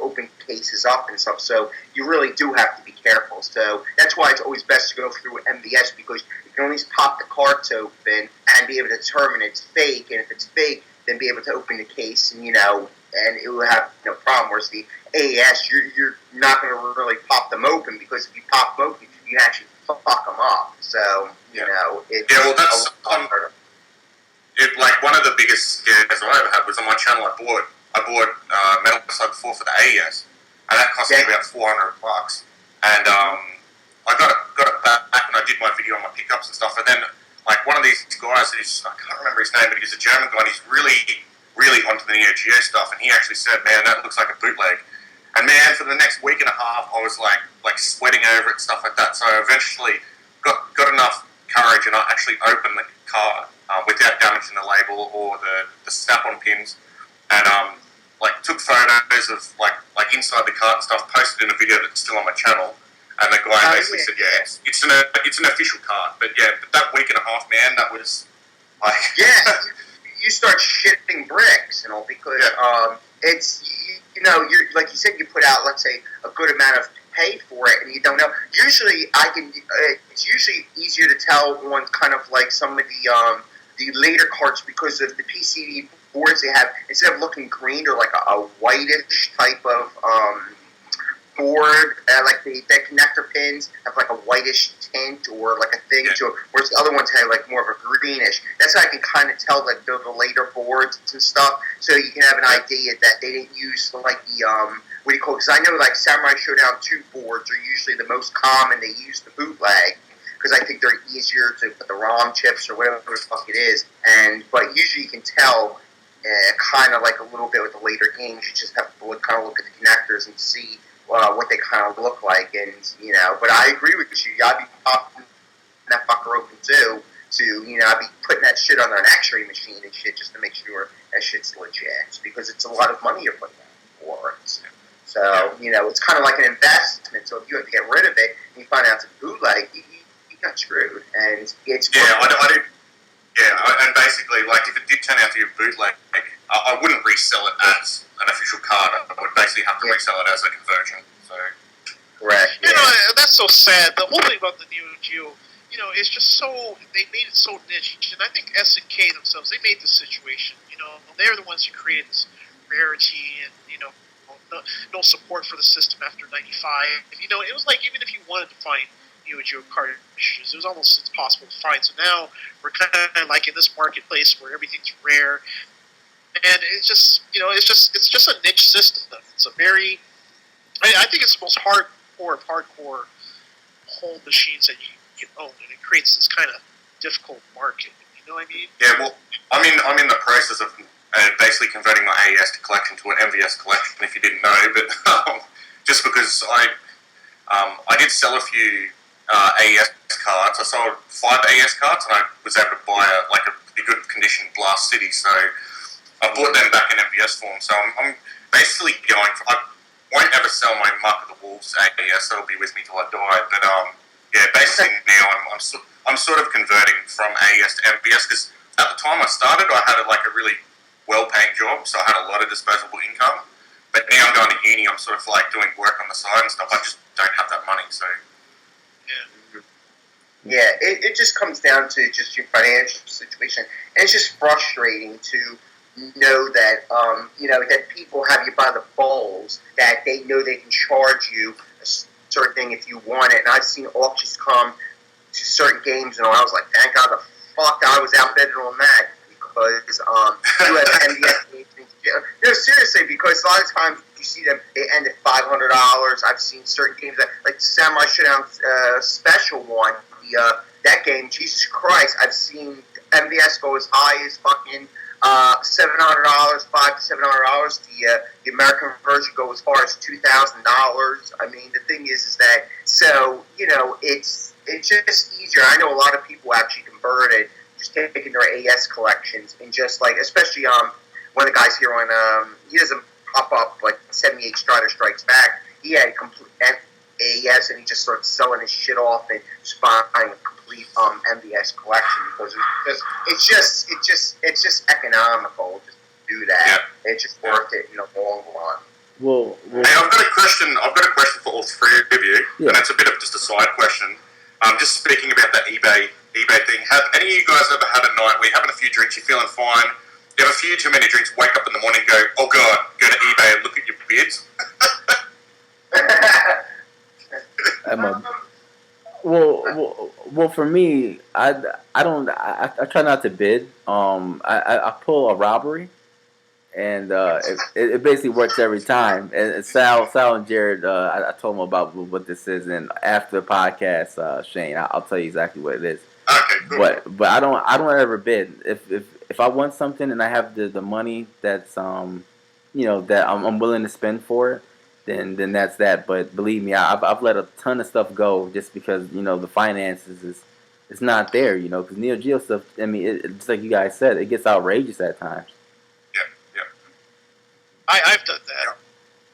open cases up and stuff. So you really do have to be careful. So that's why it's always best to go through MVS because you can always pop the cards open and be able to determine it's fake. And if it's fake, then be able to open the case and and it will have no problem. Whereas the AES, you're not going to really pop them open because if you pop them open, you can actually fuck them up. So it's that's like one of the biggest scares I ever had was on my channel. I bought Metal Slug 4 for the AES, and that cost me about $400. And I got it back and I did my video on my pickups and stuff. And then like one of these guys, I can't remember his name, but he's a German guy, and he's really onto the Neo Geo stuff, and he actually said, man, that looks like a bootleg. And man, for the next week and a half, I was like sweating over it and stuff like that. So eventually, got enough courage and I actually opened the card without damaging the label or the snap-on pins, and took photos of like inside the card and stuff, posted in a video that's still on my channel, and the guy basically said, yeah, it's an official card, but yeah, but that week and a half, man, that was like you start shitting bricks, because it's you're like you said, you put out, let's say, a good amount of pay for it, and you don't know. Usually, it's usually easier to tell on kind of like some of the later cards because of the PCB boards they have. Instead of looking green, or like a whitish type of board, like the connector pins have like a whitish tint or like a thing to it, whereas the other ones have like more of a greenish. That's how I can kind of tell that they're the later boards and stuff, so you can have an idea that they didn't use like the what do you call it? Because I know like Samurai Showdown 2 boards are usually the most common. They use the bootleg because I think they're easier to put the ROM chips or whatever the fuck it is, but usually you can tell kind of like a little bit with the later games. You just have to look at the connectors and see what they kind of look like, and but I agree with you. I'd be popping that fucker open too. I'd be putting that shit on an X-ray machine and shit just to make sure that shit's legit, because it's a lot of money you're putting in for it. So it's kind of like an investment. So if you have to get rid of it and you find out it's a bootleg, you got screwed, and it's and basically, like, if it did turn out to be a bootleg, I wouldn't resell it as an official card. I would basically have to resell it as a conversion. So, correct. That's so sad. The whole thing about the Neo Geo, it's just so, they made it so niche, and I think SNK themselves, they made this situation. They're the ones who created this rarity, and no support for the system after '95. It was like, even if you wanted to find Neo Geo cartridges, it was almost impossible to find. So now we're kind of like in this marketplace where everything's rare, and it's just it's just a niche system. It's a very, I think it's the most hardcore home machines that you can own, and it creates this kind of difficult market. You know what I mean? Yeah. Well, I'm in the process of basically converting my AES collection to an MVS collection. If you didn't know, but just because I did sell a few AES cards. I sold 5 AES cards, and I was able to buy a pretty good condition Blast City. So I bought them back in MVS form. So I'm basically going for. I won't ever sell my Mark of the Wolves AES. That'll be with me till I die. But basically now I'm sort of converting from AES to MVS, because at the time I started, I had a really well-paying job, so I had a lot of disposable income. But now I'm going to uni. I'm sort of doing work on the side and stuff. I just don't have that money. So. Yeah, it just comes down to just your financial situation, and it's just frustrating to know that that people have you by the balls, that they know they can charge you a certain thing if you want it. And I've seen auctions come to certain games, and I was like, thank God the fuck I was outbidded on that, because you have MVS games. Seriously, because a lot of times you see them, they end at $500. I've seen certain games like Samurai Showdown special one. That game, Jesus Christ, I've seen MVS go as high as fucking $700, $500 to $700. The American version go as far as $2,000. I mean, the thing is that it's just easier. I know a lot of people actually converted, just taking their AS collections and just especially one of the guys here on he doesn't pop up like 78 Strider Strikes Back. He had complete AES, and he just started selling his shit off and just buying a complete MVS collection, because it's just economical just to do that. Yeah. It's just worth it in the long run. Well, hey, I've got a question for all three of you, and it's a bit of just a side question. Just speaking about that eBay thing. Have any of you guys ever had a night where you're having a few drinks, you're feeling fine, you have a few too many drinks, wake up in the morning, and go, oh god, go to eBay and look at your bids? Well, for me, I try not to bid. I pull a robbery, and it basically works every time. And Sal and Jared, I told them about what this is, and after the podcast, Shane, I'll tell you exactly what it is. Okay, cool. But I don't ever bid. If I want something and I have the money that's that I'm willing to spend for it, then that's that. But believe me, I've let a ton of stuff go just because the finances is it's not there. Because Neo Geo stuff. I mean, it's like you guys said, it gets outrageous at times. Yeah, yeah. I've done that. Yeah.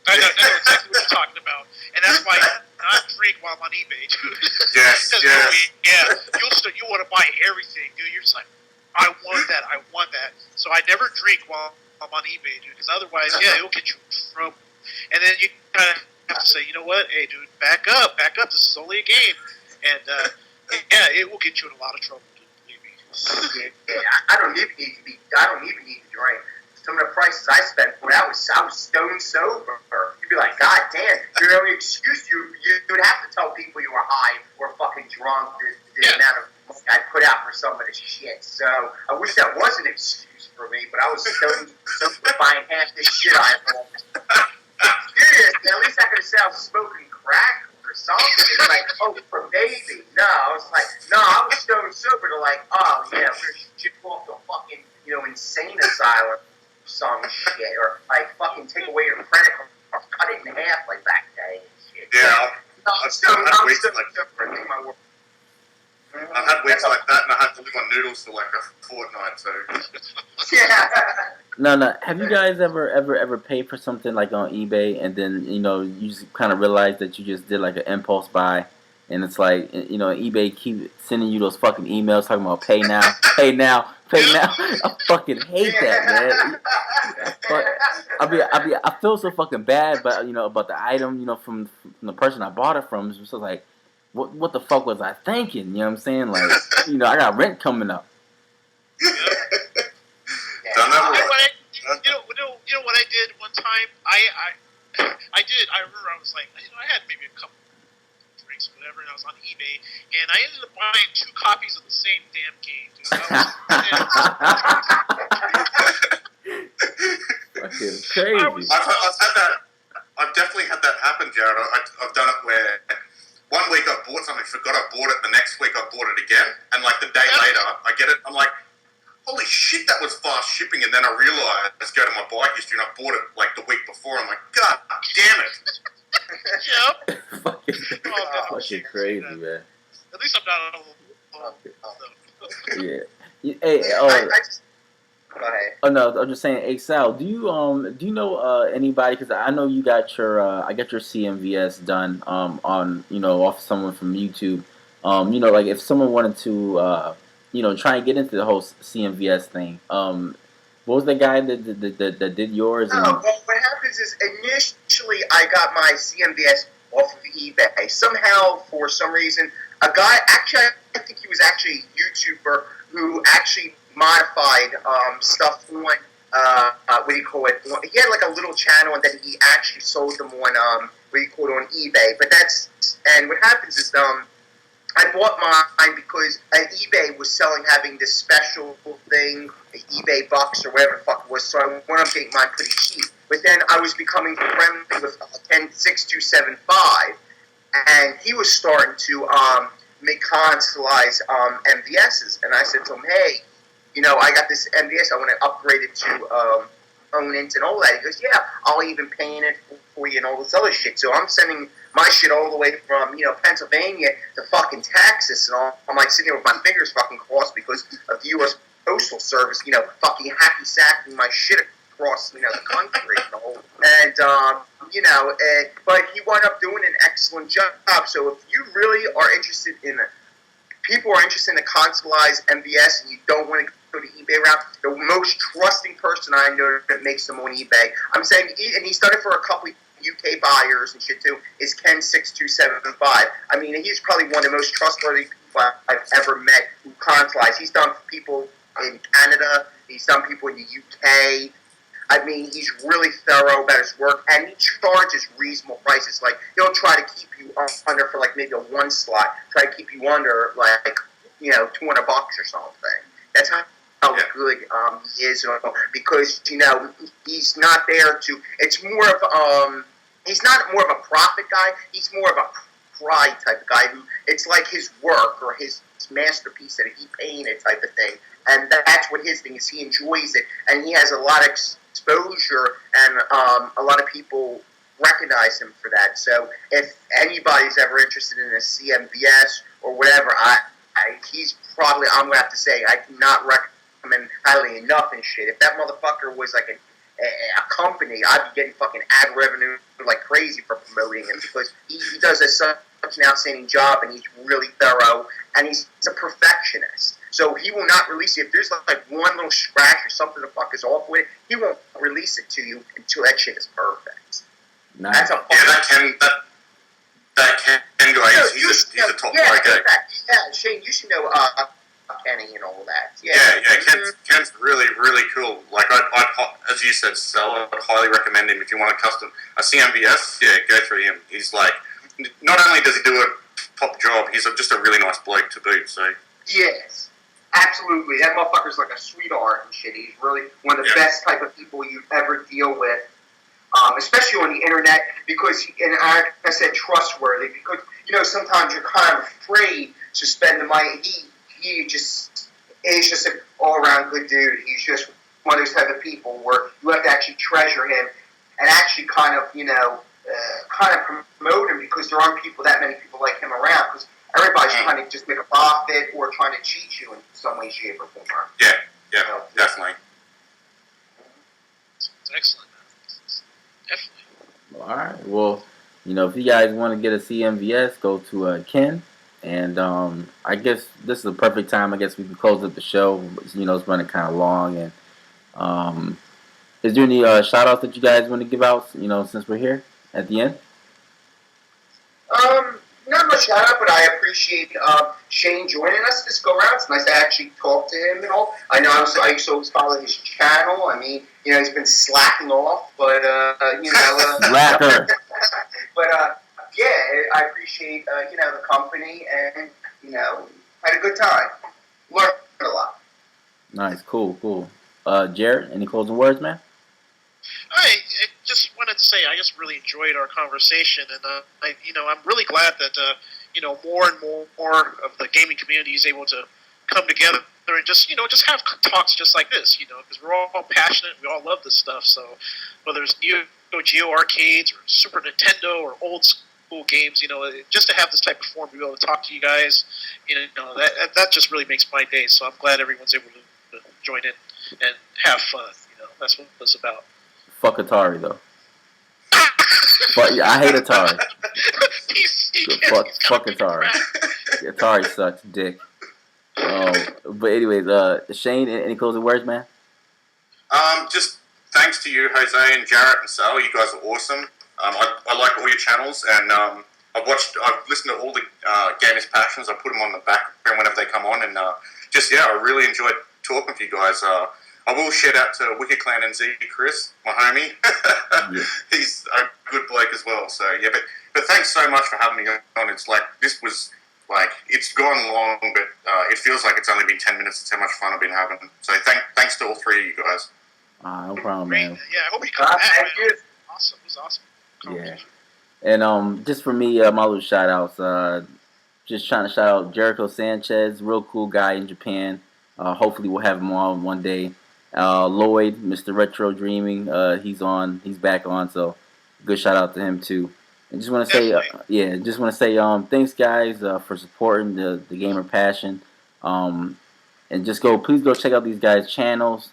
I know exactly what you're talking about, and that's why I not drink while I'm on eBay, dude. Yes, yes. Yeah, you want to buy everything, dude. You're just like, I want that. So I never drink while I'm on eBay, dude, because otherwise, it'll get you in trouble. And then you kind of have to say, you know what, hey, dude, back up. This is only a game, and it will get you in a lot of trouble, dude. Believe me. I don't even need to drink. Some of the prices I spent for it, I was stone sober. You'd be like, God damn, your only excuse you would have to tell people you were high or fucking drunk. The amount of money I put out for some of this shit. So I wish that was an excuse for me, but I was stone sober buying half this shit I bought. Seriously, at least I could have said I was smoking crack or something. It's like, oh, for baby. No, I was like, no, I was stone sober to like, oh yeah, we're gonna ship off the fucking insane asylum. Some shit, or like fucking take away your credit card or cut it in half like back day and shit. Yeah, I've had weeks like that, and I had to live on noodles for like a fortnight. So yeah. No. Have you guys ever paid for something like on eBay and then you just kind of realize that you just did like an impulse buy, and it's like eBay keep sending you those fucking emails talking about pay now, pay now. I fucking hate that, man. But I feel so fucking bad, but about the item, from the person I bought it from. It's just like, what the fuck was I thinking? You know what I'm saying? Like, I got rent coming up. You know what I did one time? I remember I was like, I had maybe a couple drinks, whatever, and I was on eBay, and I ended up buying 2 copies of the same damn game, dude. Fucking crazy. I've had that. I've definitely had that happen, Jared. I've done it where one week I bought something, forgot I bought it. The next week I bought it again, and like the day later I get it. I'm like, holy shit, that was fast shipping. And then I realized, let's go to my buy history, and I bought it like the week before. I'm like, God damn it. Yep. Fucking crazy, man. At least I'm not alone. Yeah. Hey, Go ahead. Oh no, I'm just saying. Hey Sal, do you know anybody? Because I know you got your CMVS done on off someone from YouTube. Like if someone wanted to try and get into the whole CMVS thing. What was the guy that did yours? Well, what happens is initially I got my CMVS off of eBay. Somehow, for some reason, a guy, actually, I think he was actually a YouTuber who actually modified stuff on, what do you call it? He had like a little channel, and then he actually sold them on, on eBay. And what happens is, I bought mine because eBay was having this special thing, the eBay bucks or whatever the fuck it was, so I went up getting mine pretty cheap. But then I was becoming friendly with 106275, and he was starting to make consoleize MVSs. And I said to him, hey, I got this MVS, I want to upgrade it to own int and all that. He goes, yeah, I'll even paint it for you and all this other shit. So I'm sending my shit all the way from, Pennsylvania to fucking Texas, and all. I'm like sitting there with my fingers fucking crossed because of the U.S. Postal Service, fucking hacky sacking my shit across, the country and all. And, but he wound up doing an excellent job. So if you really are interested in it, people are interested in the consoleized MVS and you don't want to go the eBay route, the most trusting person I know that makes them on eBay, I'm saying, and he's done it for a couple UK buyers and shit too, is Ken6275. I mean, he's probably one of the most trustworthy people I've ever met who consoleize. He's done for people in Canada, he's done people in the UK. I mean, he's really thorough about his work, and he charges reasonable prices. Like, he'll try to keep you under for like maybe a one slot, try to keep you under like $200 or something. That's how good he is, because he's not there to. It's more of he's not more of a profit guy. He's more of a pride type of guy who it's like his work or his masterpiece that he painted type of thing, and that's what his thing is. He enjoys it, and he has a lot of exposure, and a lot of people recognize him for that. So if anybody's ever interested in a CMBS or whatever, he's probably, I'm gonna have to say, I cannot recommend highly enough and shit. If that motherfucker was like a company, I'd be getting fucking ad revenue like crazy for promoting him, because he does such an outstanding job, and he's really thorough, and he's a perfectionist. So he will not release it. If there's like one little scratch or something the fuck is off with it, he won't release it to you until that shit is perfect. Nice. That's a that can go. He's a top guy. Yeah, Shane, you should know Kenny and all that. Yeah, Ken's really, really cool. Like, I'd, as you said, Sal, I'd highly recommend him if you want a CMVS. Yeah, go through him. He's like, not only does he do a top job, he's just a really nice bloke to boot. So yes, absolutely. That motherfucker's like a sweetheart and shit. He's really one of the best type of people you ever deal with, especially on the internet, because, and like I said, trustworthy. Because sometimes you're kind of afraid to spend the money. He just is just an all-around good dude. He's just one of those type of people where you have to actually treasure him and actually kind of promote him, because there aren't that many people like him around, because everybody's trying to just make a profit or trying to cheat you in some way, shape, or form. Yeah, definitely. It's excellent. Definitely. All right. Well, if you guys want to get a CMVS, go to Ken. And I guess this is the perfect time. I guess we can close up the show. It's running kind of long. And is there any shout-outs that you guys want to give out, since we're here at the end? Not much shout-out, but I appreciate Shane joining us this go-round. It's nice to actually talk to him and all. I know I used to always follow his channel. I mean, he's been slacking off, but, Slacker. But, yeah, I appreciate, the company, and, had a good time. Learned a lot. Nice, cool. Jared, any closing words, man? I just wanted to say I just really enjoyed our conversation, and I'm really glad that more and more of the gaming community is able to come together and just have talks just like this, because we're all passionate, we all love this stuff. So whether it's Neo Geo arcades or Super Nintendo or old school games, just to have this type of forum to be able to talk to you guys, that just really makes my day. So I'm glad everyone's able to join in and have fun. That's what it's about. Fuck Atari, though. I hate Atari. Fuck Atari. Atari sucks dick. But anyways, Shane, any closing words, man? Just thanks to you, Jose and Jarrett and Sal. You guys are awesome. I like all your channels, and I've listened to all the Gamers Passions. I put them on the background whenever they come on, and I really enjoyed talking with you guys. I will shout out to Wicked Clan NZ, Chris, my homie. Yeah. He's a good bloke as well. So yeah, but thanks so much for having me on. It's like it's gone long, but it feels like it's only been 10 minutes. It's how much fun I've been having. So thanks to all three of you guys. No problem, man. Yeah, I hope you come back. Awesome. It was awesome. Yeah. And just for me, my little shout outs. Just trying to shout out Jericho Sanchez, real cool guy in Japan. Hopefully we'll have him on one day. Lloyd, Mr. Retro Dreaming, he's back on, so good shout out to him too. And just want to say, thanks guys for supporting the gamer passion. And please go check out these guys' channels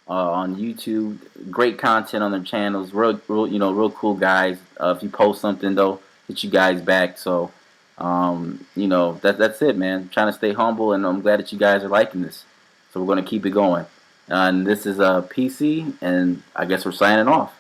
on YouTube. Great content on their channels. Real cool guys. If you post something though, get you guys back. So, that's it, man. I'm trying to stay humble, and I'm glad that you guys are liking this. So we're gonna keep it going. And this is PC, and I guess we're signing off.